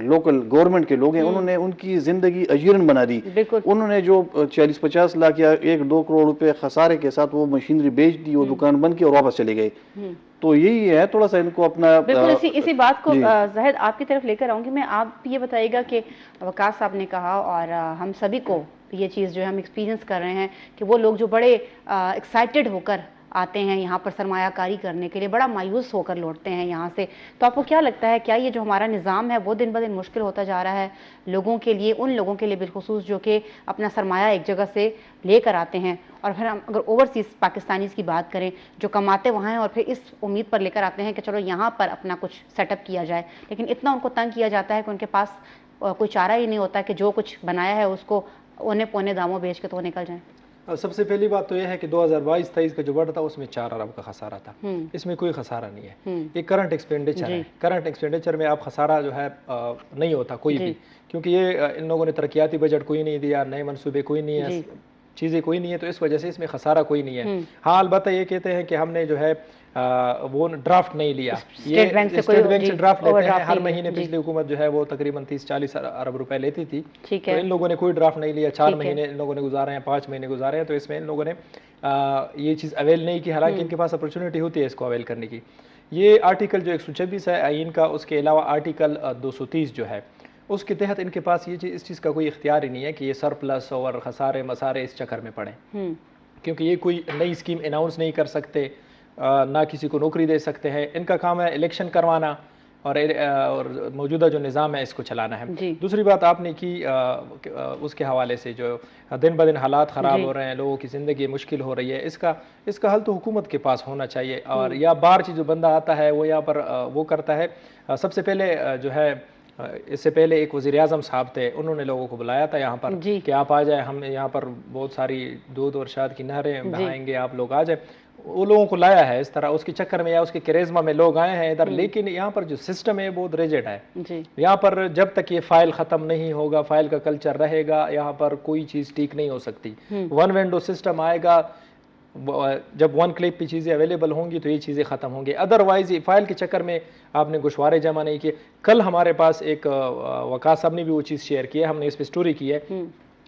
لوکل گورنمنٹ کے لوگ ہیں, انہوں نے ان کی زندگی اجیرن بنا دی. انہوں نے جو 40-50 لاکھ یا 1-2 کروڑ روپے خسارے کے ساتھ وہ مشینری بیچ دی, وہ دکان بند کی اور واپس چلے گئے. تو یہی ہے تھوڑا سا ان کو اپنا. بالکل اسی بات کو زاہد آپ کی طرف لے کر آؤں گی میں. آپ یہ بتائیے گا کہ وقاص صاحب نے کہا اور ہم سبھی کو یہ چیز جو ہے ہم ایکسپیرینس کر رہے ہیں کہ وہ لوگ جو بڑے ایکسائٹڈ ہو کر آتے ہیں یہاں پر سرمایہ کاری کرنے کے لیے, بڑا مایوس ہو کر لوٹتے ہیں یہاں سے. تو آپ کو کیا لگتا ہے, کیا یہ جو ہمارا نظام ہے وہ دن بدن مشکل ہوتا جا رہا ہے لوگوں کے لیے, ان لوگوں کے لیے بالخصوص جو کہ اپنا سرمایہ ایک جگہ سے لے کر آتے ہیں, اور پھر ہم اگر اوورسیز پاکستانیز کی بات کریں جو کماتے وہاں ہیں اور پھر اس امید پر لے کر آتے ہیں کہ چلو یہاں پر اپنا کچھ سیٹ اپ کیا جائے, لیکن اتنا ان کو تنگ کیا جاتا ہے کہ ان کے پاس کوئی چارہ ہی نہیں ہوتا کہ جو کچھ بنایا ہے اس کو اونے پونے داموں بیچ کے تو نکل جائیں. سب سے پہلی بات تو یہ ہے کہ 2022-23 کا جو بڑھ تھا اس میں 4 ارب کا خسارہ تھا. اس میں کوئی خسارہ نہیں ہے, یہ کرنٹ ایکسپینڈیچر ہے. کرنٹ ایکسپینڈیچر میں آپ خسارہ جو ہے نہیں ہوتا کوئی بھی, کیونکہ یہ ان لوگوں نے ترقیاتی بجٹ کوئی نہیں دیا, نئے منصوبے کوئی نہیں ہے, چیزیں کوئی نہیں ہے، تو اس وجہ سے اس میں خسارہ کوئی نہیں ہے۔ ہاں البتہ یہ کہتے ہیں کہ ہم نے جو ہے وہ ڈرافٹ نہیں لیا، یہ اسٹیٹ بینک سے ڈرافٹ لیتے ہیں ہر مہینے۔ پچھلی حکومت جو ہے وہ تقریباً 30-40 ارب روپے لیتی تھی، تو ان لوگوں نے کوئی ڈرافٹ نہیں لیا، 4 مہینے ان لوگوں نے گزارے ہیں، 5 مہینے گزارے ہیں، تو اس میں ان لوگوں نے یہ چیز اویل نہیں کی، حالانکہ ان کے پاس اپرچونٹی ہوتی ہے اس کو اویل کرنے کی۔ یہ آرٹیکل جو 126 ہے آئین کا، اس کے علاوہ آرٹیکل 230 جو ہے اس کے تحت ان کے پاس یہ اس چیز کا کوئی اختیار ہی نہیں ہے کہ یہ سرپلس اور خسارے مسارے اس چکر میں پڑیں، کیونکہ یہ کوئی نئی اسکیم اناؤنس نہیں کر سکتے، نہ کسی کو نوکری دے سکتے ہیں۔ ان کا کام ہے الیکشن کروانا اور موجودہ جو نظام ہے اس کو چلانا ہے۔ دوسری بات آپ نے کی اس کے حوالے سے جو دن بدن حالات خراب ہو رہے ہیں، لوگوں کی زندگی مشکل ہو رہی ہے، اس کا حل تو حکومت کے پاس ہونا چاہیے، اور یا باہر سے جو بندہ آتا ہے وہ یہاں پر وہ کرتا ہے۔ سب سے پہلے جو ہے اس سے پہلے ایک وزیر اعظم صاحب تھے، انہوں نے لوگوں کو بلایا تھا یہاں پر کہ آپ آ جائیں، ہم یہاں پر بہت ساری دودھ اور شہد کی نہریں بہائیں گے، آپ لوگ آ جائیں۔ وہ لوگوں کو لایا ہے اس طرح، اس کے چکر میں یا اس کے کیریزما میں لوگ آئے ہیں ادھر، لیکن یہاں پر جو سسٹم ہے بہت ریجڈ ہے۔ یہاں پر جب تک یہ فائل ختم نہیں ہوگا، فائل کا کلچر رہے گا، یہاں پر کوئی چیز ٹھیک نہیں ہو سکتی۔ ون ونڈو سسٹم آئے گا، جب ون کلک پہ چیزیں اویلیبل ہوں گی تو یہ چیزیں ختم ہوں گی، ادروائز فائل کے چکر میں آپ نے گوشوارے جمع نہیں کیے۔ کل ہمارے پاس ایک وقاص صاحب نے بھی وہ چیز شیئر کی ہے، ہم نے اس پہ سٹوری کی ہے،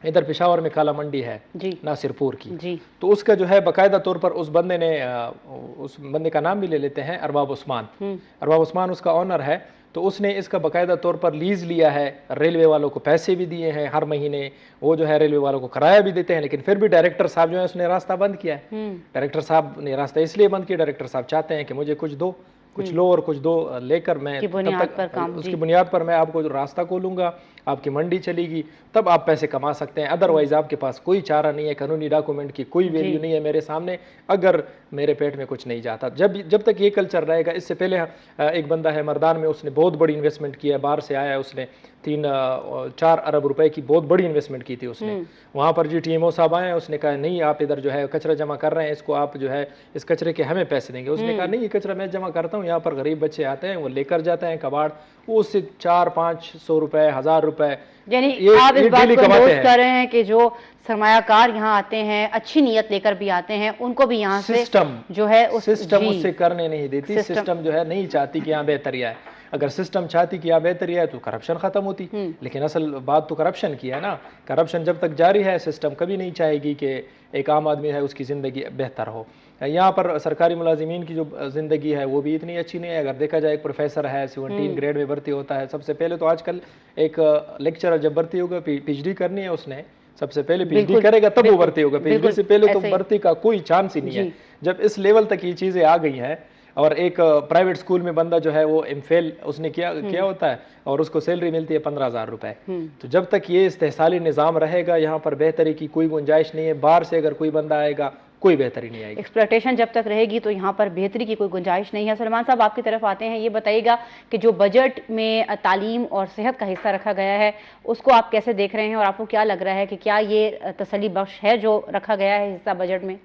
ادھر پشاور میں کالا منڈی ہے ناصر پور کی، تو اس کا جو ہے باقاعدہ طور پر اس بندے کا نام بھی لے لیتے ہیں، ارباب عثمان اس کا آنر ہے، تو اس نے اس کا باقاعدہ طور پر لیز لیا ہے، ریلوے والوں کو پیسے بھی دیے ہیں ہر مہینے، وہ جو ہے ریلوے والوں کو کرایہ بھی دیتے ہیں، لیکن پھر بھی ڈائریکٹر صاحب جو ہے اس نے راستہ بند کیا ہے۔ ڈائریکٹر صاحب نے راستہ اس لیے بند کیا، ڈائریکٹر صاحب چاہتے ہیں کہ مجھے کچھ دو، کچھ لو اور کچھ دو لے کر میں اس کی بنیاد پر میں آپ کو جو راستہ کھولوں گا، آپ کی منڈی چلے گی، تب آپ پیسے کما سکتے ہیں، ادروائز آپ کے پاس کوئی چارہ نہیں ہے، قانونی ڈاکومنٹ کی کوئی ویلیو نہیں ہے میرے سامنے اگر میرے پیٹ میں کچھ نہیں جاتا۔ جب تک یہ کلچر رہے گا، اس سے پہلے ایک بندہ ہے مردان میں، اس نے بہت بڑی انویسٹمنٹ کی ہے، باہر سے آیا ہے، اس نے 3-4 ارب روپے کی بہت بڑی انویسٹمنٹ کی تھی اس نے، وہاں پر جی ٹی ایم او صاحب آئے ہیں، اس نے کہا نہیں آپ ادھر جو ہے کچرا جمع کر رہے ہیں، اس کو آپ جو ہے اس کچرے کے ہمیں پیسے دیں گے۔ اس نے کہا نہیں یہ کچرا میں جمع کرتا ہوں، یہاں پر غریب بچے آتے ہیں وہ لے کر جاتے ہیں کباڑ، وہ اس سے 400-500 روپے 1000 روپے، یعنی آپ اس بات کو اندوز کر رہے ہیں کہ جو سرمایہ کار یہاں آتے ہیں اچھی نیت لے کر بھی آتے ہیں، ان کو بھی یہاں سے جو ہے سسٹم اس سے کرنے نہیں دیتی، سسٹم جو ہے نہیں چاہتی کہ یہاں بہتری آئے۔ اگر سسٹم چاہتی کہ یہاں بہتری آئے تو کرپشن ختم ہوتی، لیکن اصل بات تو کرپشن کی ہے نا، کرپشن جب تک جاری ہے سسٹم کبھی نہیں چاہے گی کہ ایک عام آدمی ہے اس کی زندگی بہتر ہو۔ یہاں پر سرکاری ملازمین کی جو زندگی ہے وہ بھی اتنی اچھی نہیں ہے۔ اگر دیکھا جائے ایک پروفیسر ہے 17 گریڈ میں بھرتی ہوتا ہے، سب سے پہلے تو آج کل ایک لیکچرر جب بھرتی ہوگا پی ایچ ڈی کرنی ہے، اس نے سب سے پہلے پی ایچ ڈی کرے گا تب وہ بھرتی ہوگا، پی ایچ ڈی سے پہلے تو بھرتی کا کوئی چانس ہی نہیں ہے۔ جب اس لیول تک یہ چیزیں آ گئی ہیں، اور ایک پرائیویٹ سکول میں بندہ جو ہے وہ ایم فیل اس نے کیا ہوتا ہے اور اس کو سیلری ملتی ہے 15,000 روپے، تو جب تک یہ استحصالی نظام رہے گا یہاں پر بہتری کی کوئی گنجائش نہیں ہے۔ باہر سے اگر کوئی بندہ آئے گا کوئی بہتری نہیں آئے گی، ایکسپلائٹیشن جب تک رہے گی تو یہاں پر بہتری کی کوئی گنجائش نہیں ہے۔ سلمان صاحب آپ کی طرف آتے ہیں، یہ بتائیے گا کہ جو بجٹ میں تعلیم اور صحت کا حصہ رکھا گیا ہے اس کو آپ کیسے دیکھ رہے ہیں، اور آپ کو کیا لگ رہا ہے کہ کیا یہ تسلی بخش ہے جو رکھا گیا ہے حصہ بجٹ میں؟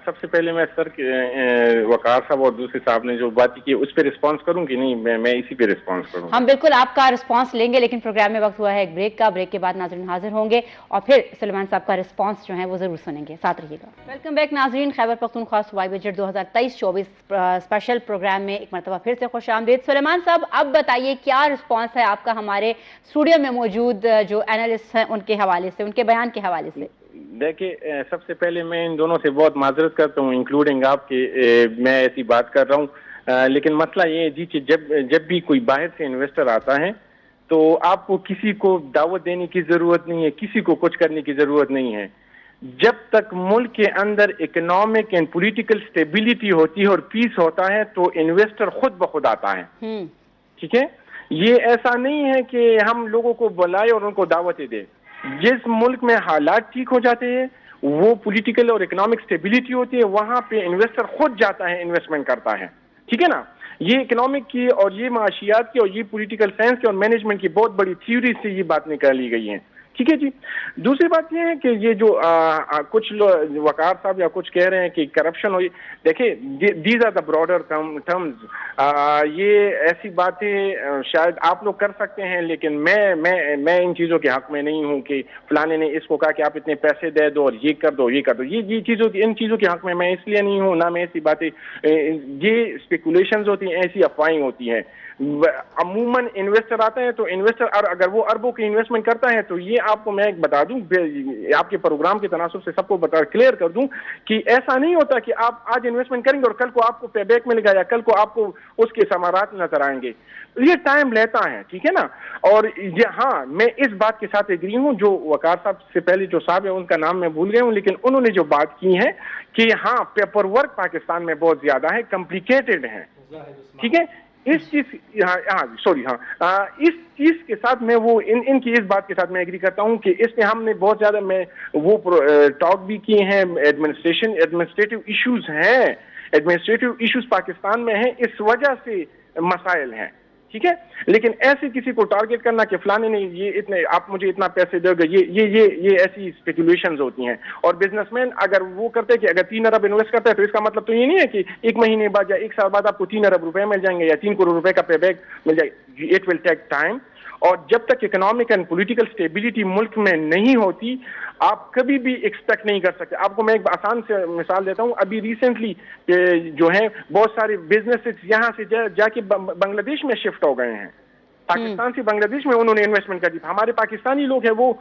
سب سے پہلے میں سر وقار صاحب اور دوسرے صاحب نے جو بات کی اس پہ رسپانس کروں کہ نہیں، میں اسی پہ رسپانس کروں؟ ہم بالکل آپ کا رسپانس لیں گے، لیکن پروگرام میں وقت ہوا ہے ایک بریک کا، بریک کے بعد ناظرین حاضر ہوں گے اور پھر سلمان صاحب کا رسپانس جو ہے وہ ضرور سنیں گے، ساتھ رہیے گا۔ ویلکم بیک ناظرین، خیبر پختونخوا صوبائی بجٹ 2023-24 اسپیشل پروگرام میں ایک مرتبہ پھر سے خوش آمدید۔ سلیمان صاحب اب بتائیے کیا رسپانس ہے آپ کا ہمارے اسٹوڈیو میں موجود جو اینالسٹ ہیں ان کے حوالے سے، ان کے بیان کے حوالے سے؟ دیکھیں سب سے پہلے میں ان دونوں سے بہت معذرت کرتا ہوں انکلوڈنگ آپ کے، میں ایسی بات کر رہا ہوں، لیکن مسئلہ یہ ہے جی کہ جب بھی کوئی باہر سے انویسٹر آتا ہے تو آپ کو کسی کو دعوت دینے کی ضرورت نہیں ہے، کسی کو کچھ کرنے کی ضرورت نہیں ہے۔ جب تک ملک کے اندر اکنامک اینڈ پولیٹیکل سٹیبلٹی ہوتی ہے اور پیس ہوتا ہے تو انویسٹر خود بخود آتا ہے، ٹھیک ہے؟ یہ ایسا نہیں ہے کہ ہم لوگوں کو بلائے اور ان کو دعوتیں دیں۔ جس ملک میں حالات ٹھیک ہو جاتے ہیں، وہ پولیٹیکل اور اکنامک سٹیبلٹی ہوتی ہے، وہاں پہ انویسٹر خود جاتا ہے، انویسٹمنٹ کرتا ہے، ٹھیک ہے نا؟ یہ اکنامک کی اور یہ معاشیات کی اور یہ پولیٹیکل سائنس کی اور مینجمنٹ کی بہت بڑی تھیوری سے یہ بات نکالی گئی ہیں، ٹھیک ہے جی. دوسری بات یہ ہے کہ یہ جو کچھ وقار صاحب یا کچھ کہہ رہے ہیں کہ کرپشن ہوئی، دیکھیں these are the broader terms. یہ ایسی باتیں شاید آپ لوگ کر سکتے ہیں، لیکن میں ان چیزوں کے حق میں نہیں ہوں کہ فلانے نے اس کو کہا کہ آپ اتنے پیسے دے دو اور یہ کر دو یہ کر دو. یہ ان چیزوں کے حق میں اس لیے نہیں ہوں، نہ میں ایسی باتیں، یہ اسپیکولیشنز ہوتی ہیں، ایسی افواہیں ہوتی ہیں. عموماً انویسٹر آتے ہیں تو انویسٹر اگر وہ اربوں کی انویسٹمنٹ کرتا ہے تو یہ آپ کو میں بتا دوں، آپ کے پروگرام کے تناسب سے سب کو کلیئر کر دوں کہ ایسا نہیں ہوتا کہ آپ آج انویسٹمنٹ کریں گے اور کل کو آپ کو پے بیک ملے گا یا کل کو آپ کو اس کے ثمرات نظر آئیں گے. یہ ٹائم لیتا ہے، ٹھیک ہے نا. اور ہاں میں اس بات کے ساتھ ایگری ہوں، جو وقار صاحب سے پہلے جو صاحب ہے ان کا نام میں بھول گیا ہوں، لیکن انہوں نے جو بات کی ہے کہ ہاں پیپر ورک پاکستان میں بہت زیادہ ہے، کمپلیکیٹڈ ہے. ٹھیک ہے، اس چیز اس چیز کے ساتھ میں وہ ان کی اس بات کے ساتھ میں ایگری کرتا ہوں کہ اس پہ ہم نے بہت زیادہ وہ ٹاک بھی کیے ہیں. ایڈمنسٹریٹو ایشوز ہیں، ایڈمنسٹریٹو ایشوز پاکستان میں ہیں، اس وجہ سے مسائل ہیں. ٹھیک ہے، لیکن ایسے کسی کو ٹارگٹ کرنا کہ فلانے نے یہ اتنے آپ مجھے اتنا پیسے دو گے، یہ ایسی اسپیکولیشنز ہوتی ہیں. اور بزنس مین اگر وہ کرتے ہیں کہ اگر 3 ارب انویسٹ کرتا ہے تو اس کا مطلب تو یہ نہیں ہے کہ 1 مہینے بعد یا 1 سال بعد آپ کو 3 ارب روپے مل جائیں گے یا 3 کروڑ روپے کا پے بیک مل جائے گا. It will take time. اور جب تک اکنامک اینڈ پولیٹیکل اسٹیبلٹی ملک میں نہیں ہوتی آپ کبھی بھی ایکسپیکٹ نہیں کر سکتے. آپ کو میں ایک آسان سے مثال دیتا ہوں. ابھی ریسنٹلی جو ہے بہت سارے بزنس یہاں سے جا کے بنگلہ دیش میں شفٹ ہو گئے ہیں. پاکستان سے بنگلہ دیش میں انہوں نے انویسٹمنٹ کر دی. ہمارے پاکستانی لوگ ہیں وہ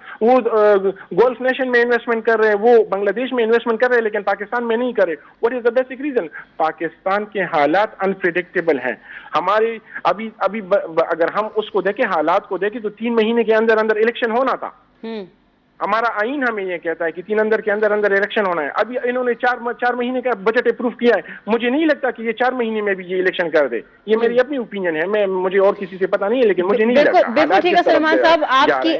گولف نیشن میں انویسٹمنٹ کر رہے ہیں، وہ بنگلہ دیش میں انویسٹمنٹ کر رہے ہیں، لیکن پاکستان میں نہیں کر رہے. What is the basic reason? Pakistan کے حالات انپریڈکٹیبل ہیں. ہمارے ابھی اگر ہم اس کو دیکھیں، حالات کو دیکھیں تو 3 مہینے کے اندر الیکشن ہونا تھا. ہمارا آئین ہمیں یہ کہتا ہے کہ 3 اندر کے اندر الیکشن ہونا ہے. ابھی انہوں نے 4 مہینے کا بجٹ اپروو کیا ہے. مجھے نہیں لگتا کہ یہ 4 مہینے میں بھی یہ الیکشن کر دے. یہ میری اپنی اوپینین ہے، مجھے اور کسی سے پتا نہیں ہے، لیکن مجھے نہیں لگتا. بالکل ٹھیک ہے سلمان صاحب،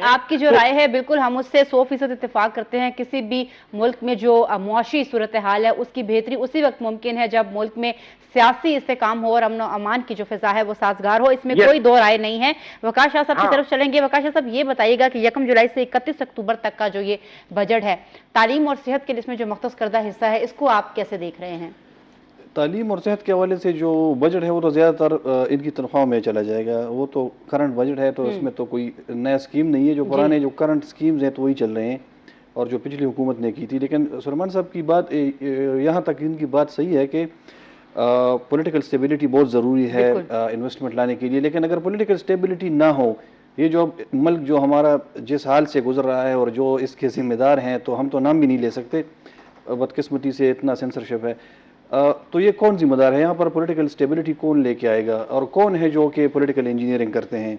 آپ کی جو رائے ہے بالکل ہم اس سے 100% اتفاق کرتے ہیں. کسی بھی ملک میں جو معاشی صورتحال ہے اس کی بہتری اسی وقت ممکن ہے جب ملک میں سیاسی استحکام ہو اور امن و امان کی جو فضا ہے وہ سازگار ہو. اس میں کوئی دو رائے نہیں ہے. وقار شاہ صاحب کی طرف چلیں گے. وقار شاہ صاحب یہ بتائیے گا کہ 1 جولائی سے 31 اکتوبر تک کا جو یہ بجٹ ہے تعلیم اور صحت کے لیے اس میں جو مختص کردہ حصہ ہے اس کو آپ کیسے دیکھ رہے ہیں؟ تعلیم اور صحت کے حوالے سے جو بجٹ ہے وہ تو زیادہ تر ان کی تنخواہوں میں چلا جائے گا. وہ تو کرنٹ بجٹ ہے تو اس میں تو کوئی نیا اسکیم نہیں ہے. جو پرانے جو کرنٹ اسکیمز ہیں تو وہی چل رہے ہیں اور جو پچھلی حکومت نے کی تھی. لیکن سلمان صاحب کی بات یہاں تک ان کی بات صحیح ہے کہ پولیٹیکل اسٹیبلٹی بہت ضروری ہے انویسٹمنٹ لانے کے لیے. لیکن اگر پولیٹیکل اسٹیبلٹی نہ ہو، یہ جو ملک جو ہمارا جس حال سے گزر رہا ہے اور جو اس کے ذمہ دار ہیں تو ہم تو نام بھی نہیں لے سکتے، بدقسمتی سے اتنا سینسرشپ ہے. تو یہ کون ذمہ دار ہے یہاں پر؟ پولیٹیکل اسٹیبلٹی کون لے کے آئے گا اور کون ہے جو کہ پولیٹیکل انجینئرنگ کرتے ہیں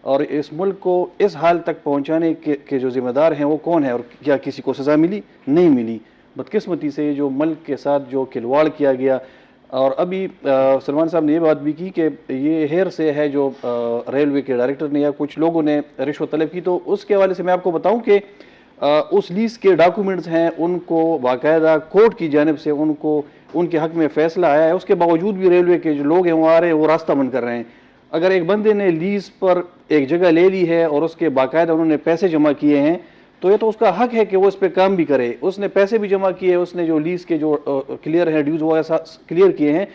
اور اس ملک کو اس حال تک پہنچانے کے جو ذمہ دار ہیں وہ کون ہے؟ اور کیا کسی کو سزا ملی؟ نہیں ملی. بدقسمتی سے جو ملک کے ساتھ جو کھلواڑ کیا گیا. اور ابھی سلمان صاحب نے یہ بات بھی کی کہ یہ ہیر سے ہے جو ریلوے کے ڈائریکٹر نے یا کچھ لوگوں نے رشوت طلب کی. تو اس کے حوالے سے میں آپ کو بتاؤں کہ اس لیز کے ڈاکومنٹس ہیں ان کو باقاعدہ کورٹ کی جانب سے ان کے حق میں فیصلہ آیا ہے. اس کے باوجود بھی ریلوے کے جو لوگ ہیں وہ آ رہے ہیں، وہ راستہ بند کر رہے ہیں. اگر ایک بندے نے لیز پر ایک جگہ لے لی ہے اور اس کے باقاعدہ انہوں نے پیسے جمع کیے ہیں تو یہ تو اس کا حق ہے کہ وہ اس پہ کام بھی کرے. اس نے پیسے بھی جمع کیے، اس نے جو لیز کے جو کلیئر ہیں ڈیوز وہ کلیئر کیے ہیں،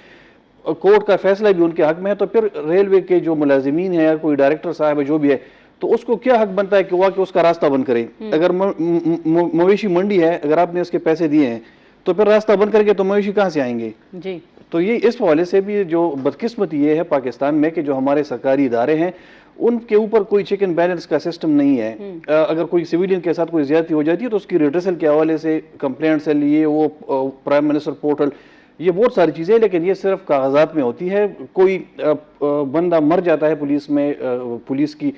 کورٹ کا فیصلہ بھی ان کے حق میں ہے. تو پھر ریلوے کے جو ملازمین ہیں یا کوئی ڈائریکٹر صاحب ہے جو بھی ہے تو اس کو کیا حق بنتا ہے کہ وہ اس کا راستہ بند کرے؟ اگر مویشی منڈی ہے، اگر آپ نے اس کے پیسے دیے ہیں تو پھر راستہ بند کر کے تو مویشی کہاں سے آئیں گے؟ جی تو یہ اس حوالے سے بھی جو بدقسمتی یہ ہے پاکستان میں کہ جو ہمارے سرکاری ادارے ہیں ان کے اوپر کوئی چیک اینڈ بیلنس کا سسٹم نہیں ہے. اگر کوئی سویلین کے ساتھ کوئی زیادتی ہو جاتی ہے تو اس کی ریڈریسل کے حوالے سے کمپلینٹ سیل، یہ وہ پرائم منسٹر پورٹل، یہ بہت ساری چیزیں، لیکن یہ صرف کاغذات میں ہوتی ہے. کوئی بندہ مر جاتا ہے پولیس میں، پولیس کی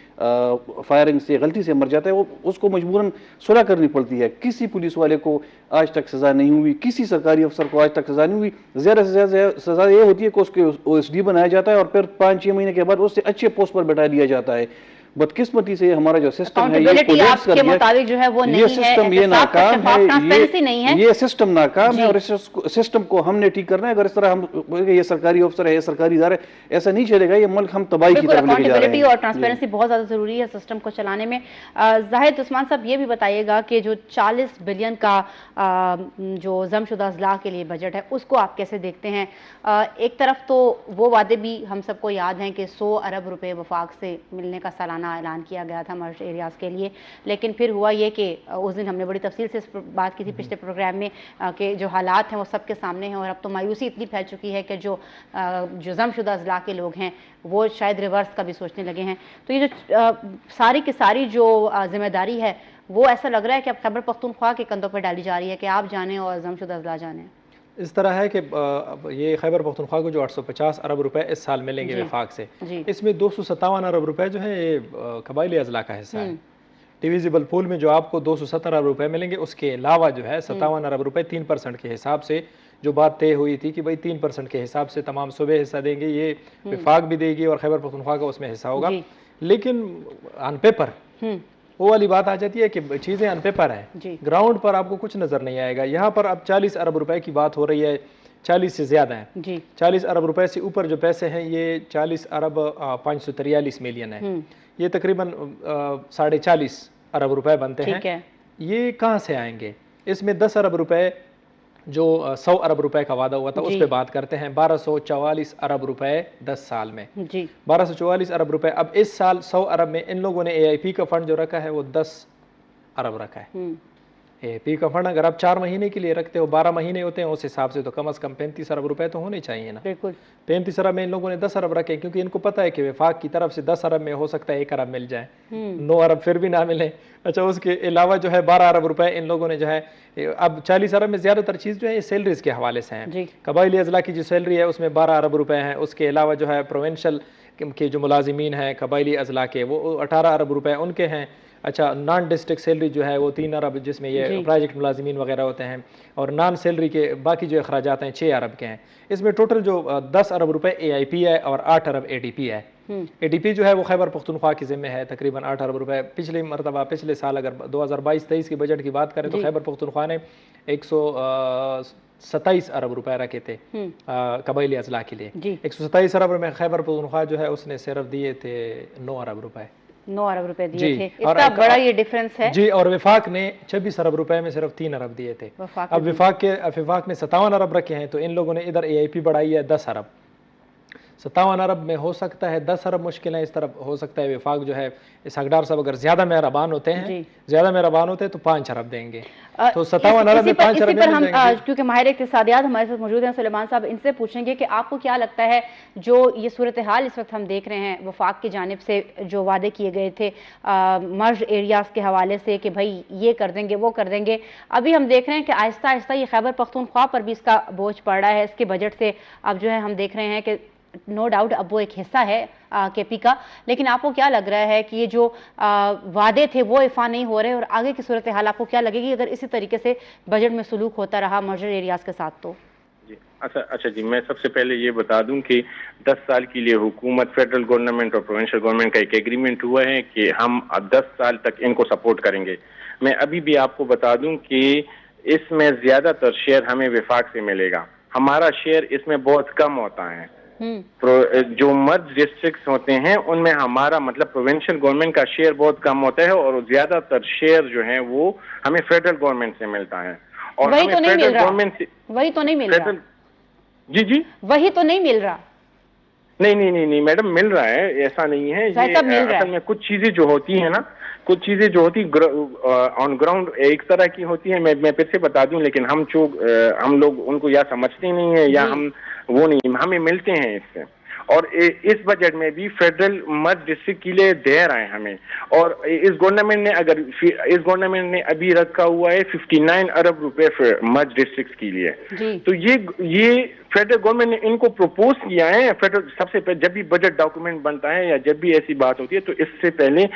فائرنگ سے غلطی سے مر جاتا ہے، وہ اس کو مجبوراً صلح کرنی پڑتی ہے. کسی پولیس والے کو آج تک سزا نہیں ہوئی، کسی سرکاری افسر کو آج تک سزا نہیں ہوئی. زیادہ سے زیادہ سزا یہ ہوتی ہے کہ اس کے OSD بنایا جاتا ہے اور پھر 5-6 مہینے کے بعد اس سے اچھے پوسٹ پر بٹھا دیا جاتا ہے. बदकिस्मती से हमारा जो सिस्टम है ये अकाउंटेबिलिटी कोलैप्स कर आपके गया। मुताबिक जो है वो नहीं ये है, सिस्टम ये एहतसाब का नाकाम शफाफ ट्रांसपेरेंसी नहीं है, है। ये सिस्टम नाकाम है और इस सिस्टम को हमने ठीक करना है। अगर इस तरह हम ये सरकारी अफसर है, ये सरकारी इदारे, ऐसा नहीं चलेगा, ये मुल्क हम तबाही की तरफ लेके जा रहे अकाउंटेबिलिटी हैं। और ट्रांसपेरेंसी बहुत ज़्यादा ज़रूरी है सिस्टम को चलाने में। जाहिद उस्मान साहब ये भी बताइएगा कि जो 40 बिलियन का जो जमशुदा अजला के लिए बजट है उसको आप कैसे देखते हैं? एक तरफ तो वो वादे भी हम सबको याद हैं कि 100 अरब रुपए वफाक से मिलने का सालाना ऐलान किया गया था मर्ज एरियाज़ के लिए, लेकिन फिर हुआ ये कि उस दिन हमने बड़ी तफसील से इस बात की थी पिछले प्रोग्राम में कि जो हालात हैं वो सबके सामने हैं और अब तो मायूसी इतनी फैल चुकी है कि जो जमशुदा अजला के लोग हैं वो शायद रिवर्स का भी सोचने लगे हैं। तो ये जो सारी की सारी जो जिम्मेदारी है वो ऐसा लग रहा है कि अब खैबर पख्तूनख्वा के कंधों पर डाली जा रही है कि आप जाने और जमशुदा अजला जाने। इस तरह है कि ये खैबर पख्तूनख्वा को जो 850 अरब रुपए इस साल मिलेंगे वफाक से, इसमें 257 अरब रुपए जो है ये कबायली अजला का हिस्सा है। डिविजिबल पूल में जो आपको 270 अरब रुपए मिलेंगे, उसके अलावा जो है 57 अरब रुपए 3% के हिसाब से जो बात तय हुई थी कि भाई 3% के हिसाब से तमाम सूबे हिस्सा देंगे, ये वफाक भी देगी और खैबर पख्तूनख्वा का उसमें हिस्सा होगा। लेकिन ऑन पेपर वो वाली बात आ जाती है कि चीज़ें ऑन पेपर है, ग्राउंड पर आपको कुछ नज़र नहीं आएगा। यहाँ पर अब 40 अरब रुपए की बात हो रही है, 40 से ज़्यादा है। 40 अरब रुपए से ऊपर जो पैसे हैं ये 40 अरब 543 मिलियन है, ये तकरीबन 40.5 अरब रुपए बनते हैं। ये कहाँ से आएंगे? इसमें 10 अरब रुपए जो 100 अरब रुपए का वादा हुआ था उस पर बात करते हैं। 1244 अरब रुपए 10 साल में, 1244 अरब रुपए। अब इस साल 100 अरब में इन लोगों ने AIP का फंड जो रखा है वो 10 अरब रखा है। AIP का फंड अगर आप 4 महीने के लिए रखते हो, 12 महीने होते हैं, उस हिसाब से तो कम से कम 35 अरब रुपए तो होने चाहिए ना। बिल्कुल 35 अरब में इन लोगों ने 10 अरब रखे, क्योंकि इनको पता है कि वफाक की तरफ से 10 अरब में हो सकता है 1 अरब मिल जाए, 9 अरब फिर भी ना मिले। अच्छा, उसके अलावा जो है 12 अरब रुपए इन लोगों ने जो है, अब 40 अरब में ज़्यादातर चीज़ जो है ये सैलरीज के हवाले से है। कबायली अजला की जो सैलरी है उसमें 12 अरब रुपए हैं। उसके अलावा जो है प्रोविंशियल के जो मुलाजिमीन हैं कबायली अजला के वो 18 अरब रुपए उनके हैं। अच्छा, नॉन डिस्ट्रिक्ट सैलरी जो है वो 3 अरब, जिसमें ये प्रोजेक्ट मुलाजिमीन वगैरह होते हैं, और नॉन सैलरी के बाकी जो अखराजात हैं 6 अरब के हैं। इसमें टोटल जो 10 अरब रुपए AIP है और 8 अरब ADP है। ADP जो है वो खैबर पख्तूनख्वा के ज़िम्मे है, तकरीबन 8 अरब रुपए। पिछले साल अगर 2022-23 के बजट की बात करें तो खैबर पख्तूनख्वा ने 127 अरब रुपए रखे थे कबायली अजला के लिए। 127 अरब में खैबर पख्तूनख्वा जो है उसने सिर्फ दिए थे 9 अरब रुपए। 9 अरब रुपए दिए थे, इतना बड़ा ये डिफरेंस है जी। और वफाक ने 26 अरब रुपए में सिर्फ 3 अरब दिए थे। अब वफाक ने 57 अरब रखे हैं, तो इन लोगों ने इधर AIP बढ़ाई है 10 अरब। 57 अरब में हो सकता है 10 अरब मुश्किल है, इस तरफ हो सकता है वफाक जो है इस हकदार साहब अगर ज्यादा मेहरबान होते हैं तो 5 अरब देंगे। तो 57 अरब में 5 अरब पर हम क्योंकि माहिर इक़्तिसादियात हमारे साथ मौजूद हैं सुलेमान साहब, इनसे पूछेंगे कि आपको क्या लगता है जो ये सूरत हाल इस वक्त हम देख रहे हैं वफाक की जानिब से जो वादे किए गए थे मर्ज एरियाज़ के हवाले से कि भाई ये कर देंगे वो कर देंगे, अभी हम देख रहे हैं कि आहिस्ता आहिस्ता ये खैबर पख्तूनख्वा पर भी इसका बोझ पड़ रहा है इसके बजट से। अब जो है हम देख रहे हैं कि नो डाउट अब वो एक हिस्सा है KP का, लेकिन आपको क्या लग रहा है कि ये जो वादे थे वो इफ़ा नहीं हो रहे, और आगे की सूरत हाल आपको क्या लगेगी अगर इसी तरीके से बजट में सलूक होता रहा मर्जर एरियाज़ के साथ? तो जी अच्छा जी, मैं सबसे पहले ये बता दूं कि 10 साल के लिए हुकूमत, फेडरल गवर्नमेंट और प्रोविंशियल गवर्नमेंट का एक एग्रीमेंट हुआ है कि हम 10 साल तक इनको सपोर्ट करेंगे। मैं अभी भी आपको बता दूं कि इसमें ज़्यादातर शेयर हमें वफाक से मिलेगा, हमारा शेयर इसमें बहुत कम होता है। जो मर्ज डिस्ट्रिक्ट्स होते हैं उनमें हमारा मतलब प्रोविंशियल गवर्नमेंट का शेयर बहुत कम होता है, और ज्यादातर शेयर जो है वो हमें फेडरल गवर्नमेंट से मिलता है। और वही तो नहीं मिल रहा, वही तो नहीं मिल रहा जी वही तो नहीं मिल रहा। नहीं मैडम, मिल रहा है, ऐसा नहीं है। ये असल में कुछ चीजें जो होती है ना, कुछ चीजें जो होती ऑन ग्राउंड एक तरह की होती है। मैं फिर से बता दूं, लेकिन हम लोग उनको या समझते नहीं है या हम वो नहीं, हमें मिलते हैं इससे। और इस बजट में भी फेडरल मर्ज डिस्ट्रिक्ट के लिए दे रहे हैं हमें, और इस गवर्नमेंट ने अभी रखा हुआ है 59 अरब रुपए मर्ज डिस्ट्रिक्ट के लिए। तो ये फेडरल गवर्नमेंट ने इनको प्रपोज किया है। फेडरल सबसे पहले जब भी बजट डॉक्यूमेंट बनता है या जब भी ऐसी बात होती है तो इससे पहले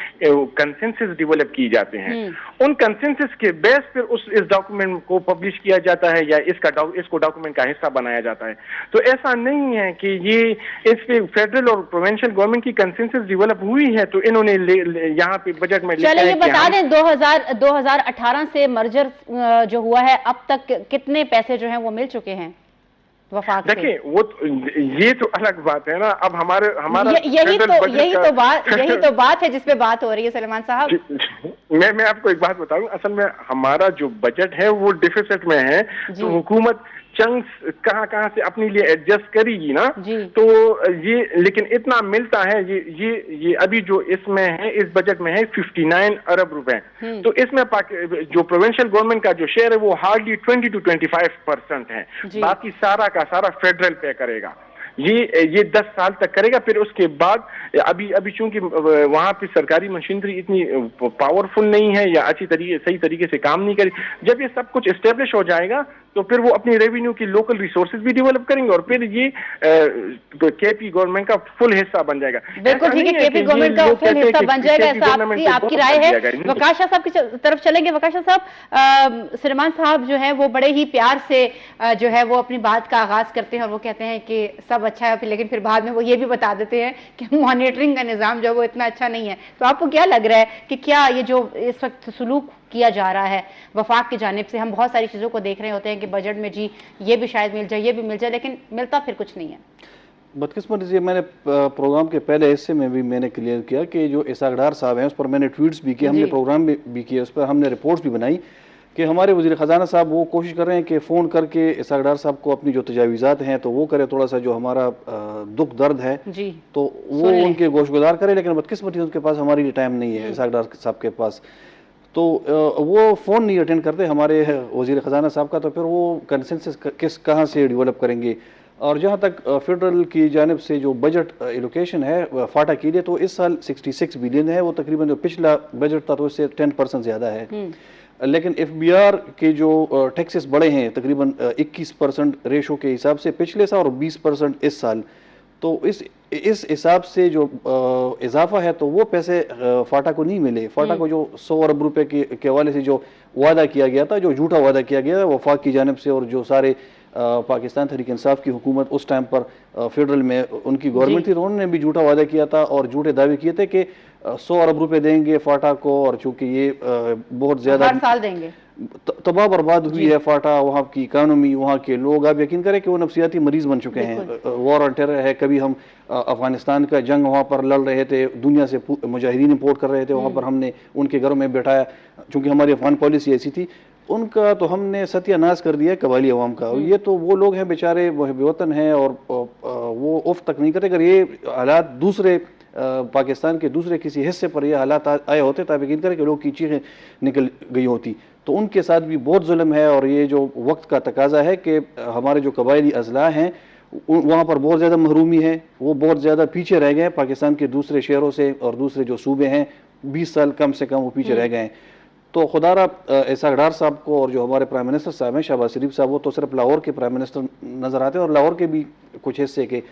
कंसेंसस डेवलप किए जाते हैं। उन कंसेंसस के बेस पर इस डॉक्यूमेंट को पब्लिश किया जाता है या इसको डॉक्यूमेंट का हिस्सा बनाया जाता है। तो ऐसा नहीं है कि ये इस पे फेडरल और प्रोविंशियल गवर्नमेंट की कंसेंसस डेवलप हुई है तो इन्होंने यहाँ पे बजट में चलिए ये बता दें 2018 से मर्जर जो हुआ है अब तक कितने पैसे जो हैं वो मिल चुके हैं वफाक से? देखिए वो ये तो अलग बात है ना। अब हमारा यही तो बात है जिस पे बात हो रही है सलमान साहब। मैं आपको एक बात बताऊं, असल में हमारा जो बजट है वो डिफिसिट में है, तो हुकूमत चंक्स कहाँ से अपने लिए एडजस्ट करेगी ना, तो ये लेकिन इतना मिलता है। ये अभी जो इसमें है, इस बजट में है 59 अरब रुपए। तो इसमें जो प्रोविंशियल गवर्नमेंट का जो शेयर है वो हार्डली 20 to 25% है। बाकी सारा का सारा फेडरल पे करेगा। ये 10 साल तक करेगा। फिर उसके बाद अभी चूंकि वहां पे सरकारी मशीनरी इतनी पावरफुल नहीं है या सही तरीके से काम नहीं करी, जब ये सब कुछ एस्टेब्लिश हो जाएगा तो फिर वो अपनी रेवेन्यू की लोकल रिसोर्सेज भी डेवलप करेंगे और फिर ये केपी गवर्नमेंट का फुल हिस्सा बन जाएगा। बिल्कुल ठीक है, केपी गवर्नमेंट का फुल हिस्सा बन जाएगा, ऐसा आपकी राय है। वकाश शाह साहब की तरफ चलेंगे। वकाश शाह साहब, सलमान साहब जो है वो बड़े ही प्यार से जो है वो अपनी बात का आगाज करते हैं और वो कहते हैं कि सब अच्छा है, लेकिन फिर बाद में वो ये भी बता देते हैं कि मॉनिटरिंग का निजाम जो है वो इतना अच्छा नहीं है। तो आपको क्या लग रहा है कि क्या ये जो इस वक्त सलूक किया जा रहा है वफाक की जानिब से, हम बहुत सारी चीज़ों को देख रहे होते हैं कि बजट में जी ये भी शायद मिल जाए, ये भी मिल जाए, लेकिन मिलता फिर कुछ नहीं है। बदकिस्मती से मैंने प्रोग्राम के पहले हिस्से में भी मैंने क्लियर किया कि जो इसाक डार साहब हैं उस पर मैंने ट्वीट्स भी किए, हमने प्रोग्राम भी किया, उस पर हमने रिपोर्ट्स भी बनाई कि हमारे वज़ीर ख़जाना साहब वो कोशिश कर रहे हैं कि फ़ोन करके इसाक डार साहब को अपनी जो तजावीज़ात हैं तो वो करे, थोड़ा सा जो हमारा दुख दर्द है तो वो उनके गोशगुजार करे, लेकिन बदकिस्मती उनके पास हमारे लिए टाइम नहीं है इसाक डार साहब के पास, तो वो फ़ोन नहीं अटेंड करते हमारे वज़ीर ख़जाना साहब का। तो फिर वो कंसेंसस कहाँ से डेवलप करेंगे। और जहाँ तक फेडरल की जानिब से जो बजट एलोकेशन है फाटा के लिए, तो इस साल 66 बिलियन है, वो तकरीबन जो पिछला बजट था तो इससे 10% ज़्यादा है। लेकिन FBR के जो टैक्सेस बढ़े हैं तकरीबन 21% रेशो के हिसाब से पिछले साल और 20% इस साल, तो इस हिसाब से जो इजाफा है तो वो पैसे फाटा को नहीं मिले। फाटा को जो 100 अरब रुपए के हवाले से जो वादा किया गया था, जो झूठा वादा किया गया था वफाक की जानिब से, और जो सारे पाकिस्तान तहरीक इंसाफ की हुकूमत उस टाइम पर फेडरल में उनकी गवर्नमेंट थी, उन्होंने भी झूठा वादा किया था और झूठे दावे किए थे कि 100 अरब रुपए देंगे फाटा को, और चूंकि ये बहुत ज्यादा हर साल देंगे, तबाह बर्बाद हुई है फाटा, वहाँ की इकानमी, वहाँ के लोग, आप यकीन करें कि वो नफसियाती मरीज बन चुके हैं। वॉर ऑन टेरर है, कभी हम अफगानिस्तान का जंग वहाँ पर लड़ रहे थे, दुनिया से मुजाहिदीन इंपोर्ट कर रहे थे, वहाँ पर हमने उनके घरों में बैठाया, चूंकि हमारी अफगान पॉलिसी ऐसी थी, उनका तो हमने सत्यानाश कर दिया कबायली अवाम का। ये तो वो लोग हैं बेचारे, वो बेवतन हैं और वो उफ तक नहीं करते। अगर ये हालात दूसरे पाकिस्तान के दूसरे किसी हिस्से पर ये हालात आए होते तो आप यकीन करें कि लोग की चीखें निकल गई होती। तो उनके साथ भी बहुत जुल्म है, और ये जो वक्त का तकाजा है कि हमारे जो कबायली अजला हैं वहाँ पर बहुत ज़्यादा महरूमी है, वो बहुत ज़्यादा पीछे रह गए पाकिस्तान के दूसरे शहरों से, और दूसरे जो सूबे हैं 20 साल कम से कम वो पीछे रह गए हैं। तो खुदारा इसाक डार साहब को और जो हमारे प्राइम मिनिस्टर साहब हैं शहबाज शरीफ साहब, वो तो सिर्फ लाहौर के प्राइम मिनिस्टर नज़र आते हैं और लाहौर के भी कुछ हिस्से के,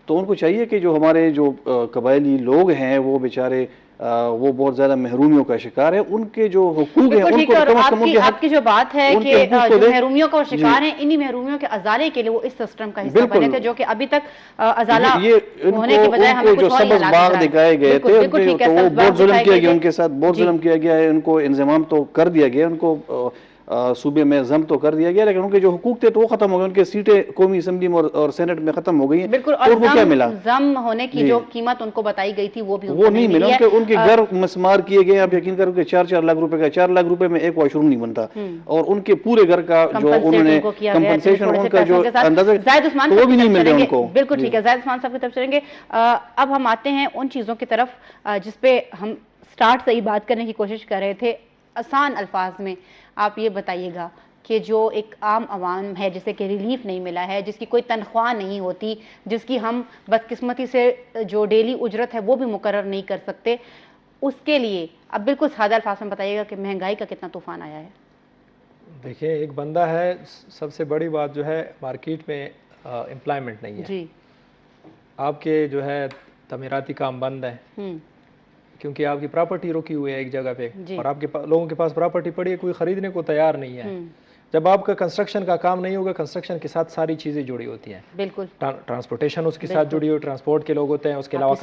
तो उनको चाहिए कि जो हमारे जो कबायली लोग हैं वो बेचारे वो बहुत ज्यादा महरूमियों का शिकार है, उनके जो हुकूक हैं उनको कम से कम आपकी जो बात है कि जो महरूमियों का शिकार हैं, इन्हीं महरूमियों के अजाले के लिए वो इस सिस्टम का हिस्सा बने थे, जो कि अभी तक अजाला होने के बजाय हमें कुछ और बाग दिखाए गए थे, तो वो बहुत जुल्म किया गया उनके साथ, बहुत जुल्म किया गया है। उनको इंतजाम तो कर दिया गया, उनको सूबे में जम तो कर दिया गया, लेकिन उनके जो हुकूक थे तो वो खत्म हो गए, उनके सीटें कौमी असम्बली में और सेनेट में खत्म हो गई हैं। बिल्कुल, और उनको क्या मिला? जम होने की जो कीमत उनको बताई गई थी वो भी वो नहीं मिला। उनके घर मस्मार किए गए, आप यकीन करो कि 4-4 लाख रुपए का, 4 लाख रुपए में एक वॉशरूम नहीं बनता, और उनके पूरे घर का जो उन्होंने कंपनसेशन उनका जो अंदाजा वो भी नहीं मिल रहा उनको। बिल्कुल ठीक है, जाहिद उस्मान साहब की तरफ चलेंगे। अब हम आते हैं उन चीजों की तरफ जिसपे हम स्टार्ट से ही बात करने की कोशिश कर रहे थे। आसान अल्फाज में आप ये बताइएगा कि जो एक आम आवाम है जिसे कि रिलीफ नहीं मिला है, जिसकी कोई तनख्वाह नहीं होती, जिसकी हम बदकिस्मती से जो डेली उजरत है वो भी मुकर्रर नहीं कर सकते, उसके लिए अब बिल्कुल सादा अल्फाज में बताइएगा कि महंगाई का कितना तूफान आया है। देखिए, एक बंदा है, सबसे बड़ी बात जो है मार्केट में امپلائمنٹ نہیں ہے جی آپ کے جو ہے تعمیراتی کام بند ہیں کیونکہ آپ کی پراپرٹی روکی ہوئی ہے ایک جگہ پہ اور آپ کے لوگوں کے پاس پراپرٹی پڑی ہے کوئی خریدنے کو تیار نہیں ہے جب آپ کا کنسٹرکشن کا کام نہیں ہوگا کنسٹرکشن کے ساتھ ساری چیزیں جڑی ہوتی ہیں بالکل ٹرانسپورٹیشن اس کے ساتھ جڑی ہوئی ٹرانسپورٹ کے لوگ ہوتے ہیں اس کے علاوہ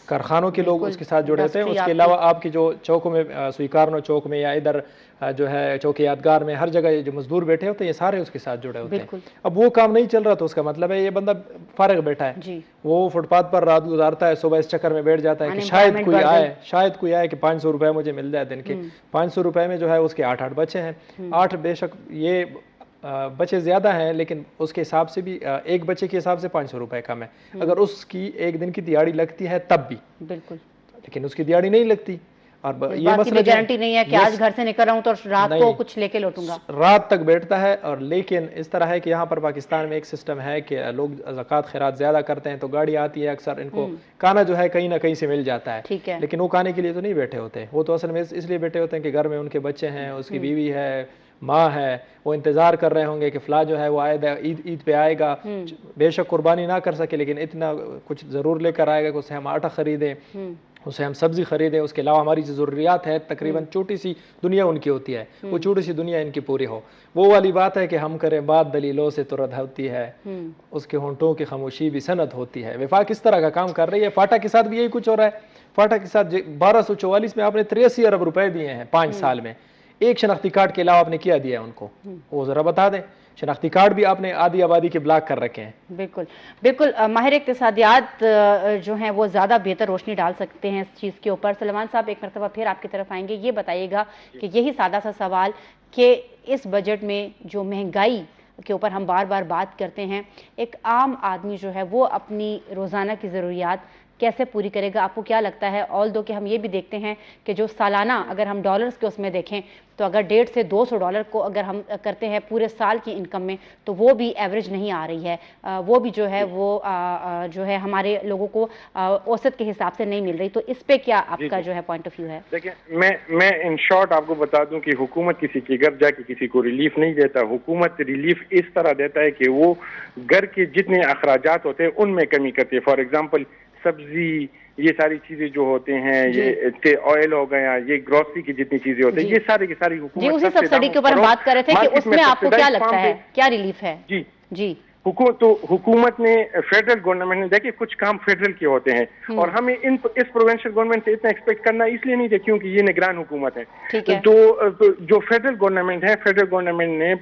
کارخانوں کے لوگ اس کے ساتھ جڑے ہوتے ہیں اس کے علاوہ آپ کی جو چوکوں میں سویکارنو چوک میں یا ادھر جو ہے چوک یادگار میں ہر جگہ جو مزدور بیٹھے ہوتے ہیں یہ سارے اس کے ساتھ جڑے ہوتے ہیں اب وہ کام نہیں چل رہا تو اس کا مطلب ہے یہ بندہ فارغ بیٹھا ہے وہ فٹ پاتھ پر رات گزارتا ہے صبح اس چکر میں بیٹھ جاتا ہے کہ شاید کوئی آئے کہ 500 روپے مجھے مل جائے دن کے 500 روپے میں جو ہے اس کے 8 بچے ہیں 8 بے شک یہ بچے زیادہ ہیں لیکن اس کے حساب سے بھی ایک بچے کے حساب سے 500 روپے کم ہے اگر اس کی ایک دن کی دیہاڑی لگتی ہے تب بھی بالکل لیکن اس کی دیہاڑی نہیں لگتی اور یہ مسئلہ گارنٹی نہیں ہے کہ آج گھر سے نکل رہا ہوں تو رات کو کچھ لے کے لوٹوں گا رات تک بیٹھتا ہے اور لیکن اس طرح ہے کہ یہاں پر پاکستان میں ایک سسٹم ہے کہ لوگ زکوٰۃ خیرات زیادہ کرتے ہیں تو گاڑی آتی ہے اکثر ان کو کھانا جو ہے کہیں نہ کہیں سے مل جاتا ہے لیکن وہ کھانے کے لیے تو نہیں بیٹھے ہوتے وہ تو اصل میں اس لیے بیٹھے ہوتے ہیں کہ گھر میں ان کے بچے ہیں اس کی بیوی ہے ماں ہے وہ انتظار کر رہے ہوں گے کہ فلاں جو ہے وہ آئے عید پہ آئے گا بے شک قربانی نہ کر سکے لیکن اتنا کچھ ضرور لے کر آئے گا کہ اسے ہم آٹا خریدیں اسے ہم سبزی خریدیں اس کے علاوہ ہماری جو ضروریات ہے تقریباً چھوٹی سی دنیا ان کی ہوتی ہے وہ چھوٹی سی دنیا ان کی پوری ہو وہ والی بات ہے کہ ہم کریں بات دلیلوں سے ترد ہوتی ہے اس کے ہونٹوں کی خاموشی بھی سند ہوتی ہے وفاق اس طرح کا کام کر رہی ہے فاٹا کے ساتھ بھی یہی کچھ ہو رہا ہے فاٹا کے ساتھ 1244 میں آپ نے 83 ارب روپے دیے ہیں 5 سال میں ایک شناختی کارڈ کے علاوہ آپ نے کیا دیا ہے ان کو وہ ذرا بتا دیں شناختی کارڈ بھی آپ نے آدھی آبادی کے بلاک کر رکھے ہیں بالکل ماہر اقتصادیات جو ہیں وہ زیادہ بہتر روشنی ڈال سکتے ہیں اس چیز کے اوپر سلمان صاحب ایک مرتبہ پھر آپ کی طرف آئیں گے یہ بتائیے گا کہ یہی سادہ سا سوال کہ اس بجٹ میں جو مہنگائی کے اوپر ہم بار بار بات کرتے ہیں ایک عام آدمی جو ہے وہ اپنی روزانہ کی ضروریات کیسے پوری کرے گا آپ کو کیا لگتا ہے although کہ ہم یہ بھی دیکھتے ہیں کہ جو سالانہ اگر ہم ڈالرز کے اس میں دیکھیں تو اگر 150 سے 200 ڈالر کو اگر ہم کرتے ہیں پورے سال کی انکم میں تو وہ بھی ایوریج نہیں آ رہی ہے وہ بھی جو ہے وہ جو ہے ہمارے لوگوں کو اوسط کے حساب سے نہیں مل رہی تو اس پہ کیا آپ کا جو ہے پوائنٹ آف ویو ہے دیکھیں میں ان شارٹ آپ کو بتا دوں کہ حکومت کسی کے گھر جا کے کسی کو ریلیف نہیں دیتا حکومت ریلیف اس طرح دیتا ہے کہ وہ گھر کے جتنے اخراجات ہوتے ہیں ان میں کمی کرتی ہے فار ایگزامپل سبزی یہ ساری چیزیں جو ہوتے ہیں یہ آئل ہو گیا یہ گروسری کی جتنی چیزیں ہوتی ہیں یہ ساری کی ساری حکومت اسی سبسڈی کے اوپر ہم بات کر رہے تھے کہ اس میں آپ کو کیا لگتا ہے کیا ریلیف ہے جی حکومت نے فیڈرل گورنمنٹ نے دیکھیں کچھ کام فیڈرل کے ہوتے ہیں اور ہمیں اس پروونشل گورنمنٹ سے اتنا ایکسپیکٹ کرنا اس لیے نہیں تھا کیونکہ یہ نگران حکومت ہے تو جو فیڈرل گورنمنٹ ہے فیڈرل گورنمنٹ نے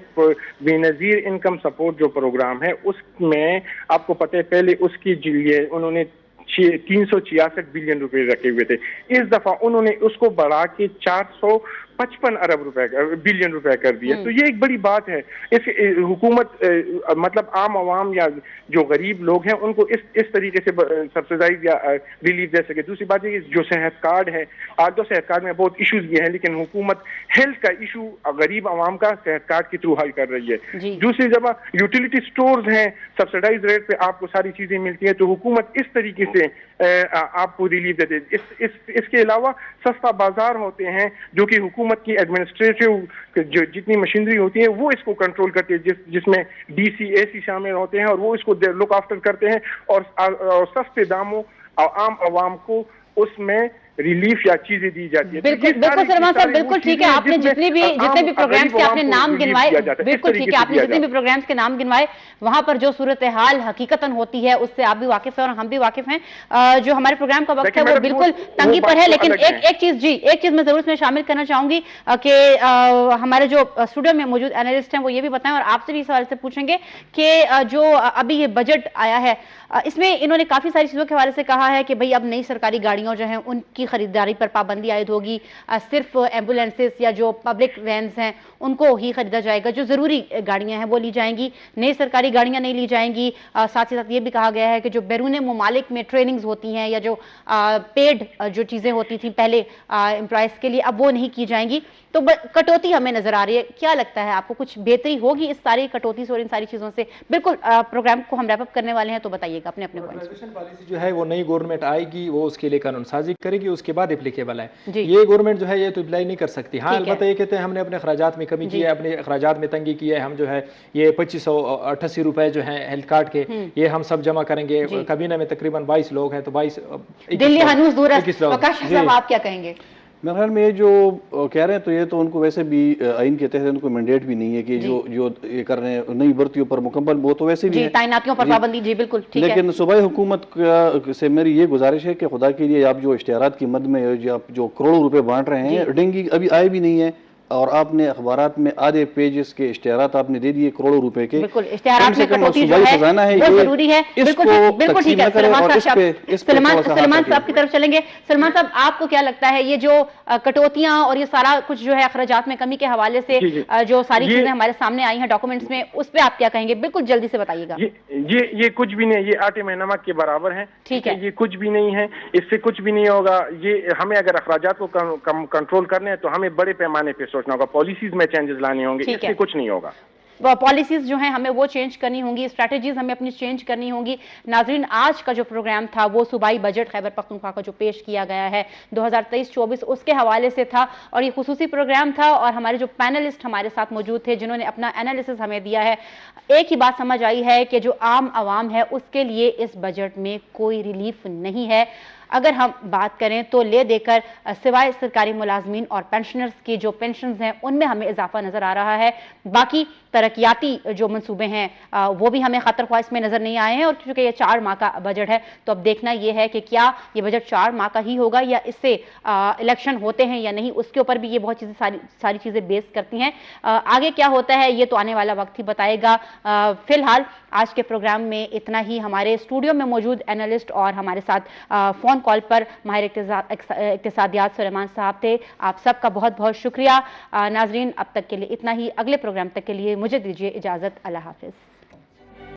بے نظیر انکم سپورٹ جو پروگرام ہے اس میں آپ کو پتہ ہے پہلے اس کی لیے انہوں نے 366 بلین روپے رکھے ہوئے تھے اس دفعہ انہوں نے اس کو بڑھا کے 455 ارب روپے بلین روپے کر دیا تو یہ ایک بڑی بات ہے اس حکومت مطلب عام عوام یا جو غریب لوگ ہیں ان کو اس طریقے سے سبسڈائز یا ریلیف دے سکے دوسری بات یہ جو صحت کارڈ ہے آج تو صحت کارڈ میں بہت ایشوز بھی ہیں لیکن حکومت ہیلتھ کا ایشو غریب عوام کا صحت کارڈ کے تھرو حل کر رہی ہے دوسری جگہ یوٹیلیٹی سٹورز ہیں سبسڈائز ریٹ پہ آپ کو ساری چیزیں ملتی ہیں تو حکومت اس طریقے سے آپ کو ریلیف دیتے اس کے علاوہ سستا بازار ہوتے ہیں جو کہ حکومت کی ایڈمنسٹریٹو جتنی مشینری ہوتی ہے وہ اس کو کنٹرول کرتی ہے جس میں ڈی سی اے سی شامل ہوتے ہیں اور وہ اس کو لک آفٹر کرتے ہیں اور سستے داموں عام عوام کو اس میں ریلیف یا چیزیں دی جاتی ہے بالکل سلمان صاحب بالکل ٹھیک ہے آپ نے جتنے بھی پروگرامز کے آپ نے نام گنوائے بالکل ٹھیک ہے آپ نے جتنے بھی پروگرامز کے نام گنوائے وہاں پر جو صورتحال حقیقتاً ہوتی ہے اس سے آپ بھی واقف ہیں اور ہم بھی واقف ہیں جو ہمارے پروگرام کا وقت ہے وہ بالکل تنگی پر ہے لیکن ایک چیز میں ضرور اس میں شامل کرنا چاہوں گی کہ ہمارے جو اسٹوڈیو میں موجود اینالسٹ ہیں وہ یہ بھی بتائیں اور آپ سے بھی اس حوالے سے پوچھیں گے کہ جو ابھی یہ بجٹ آیا ہے اس میں انہوں نے کافی ساری چیزوں کے حوالے سے کہا ہے کہ بھئی اب نئی سرکاری گاڑیوں جو ہیں ان کی خریداری پر پابندی عائد ہوگی صرف ایمبولینسز یا جو پبلک وینز ہیں ان کو ہی خریدا جائے گا جو ضروری گاڑیاں ہیں وہ لی جائیں گی نئی سرکاری گاڑیاں نہیں لی جائیں گی ساتھ ہی ساتھ یہ بھی کہا گیا ہے کہ جو بیرون ممالک میں ٹریننگز ہوتی ہیں یا جو پیڈ جو چیزیں ہوتی تھیں پہلے امپلائز کے لیے اب وہ نہیں کی جائیں گی تو کٹوتی ہمیں نظر آ رہی ہے کیا لگتا ہے آپ کو کچھ بہتری ہوگی اس ساری کٹوتی سے اور ان ساری چیزوں سے بالکل پروگرام کو ہم ریپ اپ کرنے والے ہیں تو بتائیے گا اپنے پوائنٹس پالیسی جو ہے وہ نئی گورنمنٹ آئے گی وہ اس کے لیے قانون سازی کرے گی اس کے بعد اپلیکیبل ہے. یہ گورنمنٹ جو ہے یہ تو اپلائی نہیں کر سکتی. ہاں البتہ یہ کہتے ہیں ہم نے اپنے اخراجات میں کمی کی ہے, اپنے اخراجات میں تنگی کی ہے, ہم جو ہے یہ 2588 روپے جو ہیں ہیلتھ کارڈ کے یہ ہم سب جمع کریں گے. کابینہ میں تقریباً 22 لوگ ہیں, تو 22 دلی ہنوز دور ہے. وقاص شاہ صاحب آپ کیا کہیں گے؟ میرے خیال میں یہ جو کہہ رہے ہیں تو یہ تو ان کو ویسے بھی آئین کے تحت ان کو مینڈیٹ بھی نہیں ہے کہ جو یہ کر رہے ہیں نئی بھرتیوں پر مکمل, وہ تو ویسے بھی تعیناتیوں پر پابندی. جی بالکل ٹھیک ہے. لیکن صوبائی حکومت سے میری یہ گزارش ہے کہ خدا کے لیے آپ جو اشتہارات کی مد میں جو کروڑوں روپے بانٹ رہے ہیں, ڈینگی ابھی آئے بھی نہیں ہے, اور آپ نے اخبارات میں آدھے پیجز کے اشتہارات آپ نے دے دیے کروڑوں روپے کے. بالکل اشتہارات میں کٹوتی جو ہے وہ ضروری ہے. بالکل ٹھیک ہے. سلمان صاحب کی طرف چلیں گے. سلمان صاحب آپ کو کیا لگتا ہے یہ جو کٹوتیاں اور یہ سارا کچھ جو ہے اخراجات میں کمی کے حوالے سے جو ساری چیزیں ہمارے سامنے آئی ہیں ڈاکومنٹس میں, اس پہ آپ کیا کہیں گے؟ بالکل جلدی سے بتائیے گا. یہ کچھ بھی نہیں, یہ آٹے میں نمک کے برابر ہے. ٹھیک ہے, یہ کچھ بھی نہیں ہے, اس سے کچھ بھی نہیں ہوگا. یہ ہمیں اگر اخراجات کو کنٹرول کرنے ہیں تو ہمیں بڑے پیمانے پہ سوچنا ہوگا, پالیسیز میں چینجز لانے ہوں گے. اس سے کچھ نہیں ہوگا. پالیسیز جو ہیں ہمیں وہ چینج کرنی ہوں گی, اسٹریٹجیز ہمیں اپنی چینج کرنی ہوں گی. ناظرین, آج کا جو پروگرام تھا وہ صوبائی بجٹ خیبر پختونخوا کا جو پیش کیا گیا ہے 2023-24 اس کے حوالے سے تھا, اور یہ خصوصی پروگرام تھا, اور ہمارے جو پینلسٹ ہمارے ساتھ موجود تھے جنہوں نے اپنا انالیسس ہمیں دیا ہے. ایک ہی بات سمجھ آئی ہے کہ جو عام عوام ہے اس کے لیے اس بجٹ میں کوئی ریلیف نہیں ہے. اگر ہم بات کریں تو لے دے کر سوائے سرکاری ملازمین اور پینشنرز کی جو پینشنز ہیں ان میں ہمیں اضافہ نظر آ رہا ہے. باقی ترقیاتی جو منصوبے ہیں وہ بھی ہمیں خاطر خواہ اس میں نظر نہیں آئے ہیں, اور چونکہ یہ 4 ماہ کا بجٹ ہے تو اب دیکھنا یہ ہے کہ کیا یہ بجٹ 4 ماہ کا ہی ہوگا یا اس سے الیکشن ہوتے ہیں یا نہیں, اس کے اوپر بھی یہ بہت چیزیں ساری چیزیں بیس کرتی ہیں. آگے کیا ہوتا ہے یہ تو آنے والا وقت ہی بتائے گا. فی الحال آج کے پروگرام میں اتنا ہی. ہمارے اسٹوڈیو میں موجود اینالسٹ اور ہمارے ساتھ فون کال پر ماہر اقتصادیات سلیمان صاحب تھے. آپ سب کا بہت بہت شکریہ. ناظرین, اب تک کے لیے اتنا ہی. اگلے پروگرام تک کے لیے مجھے دیجیے اجازت. اللہ حافظ.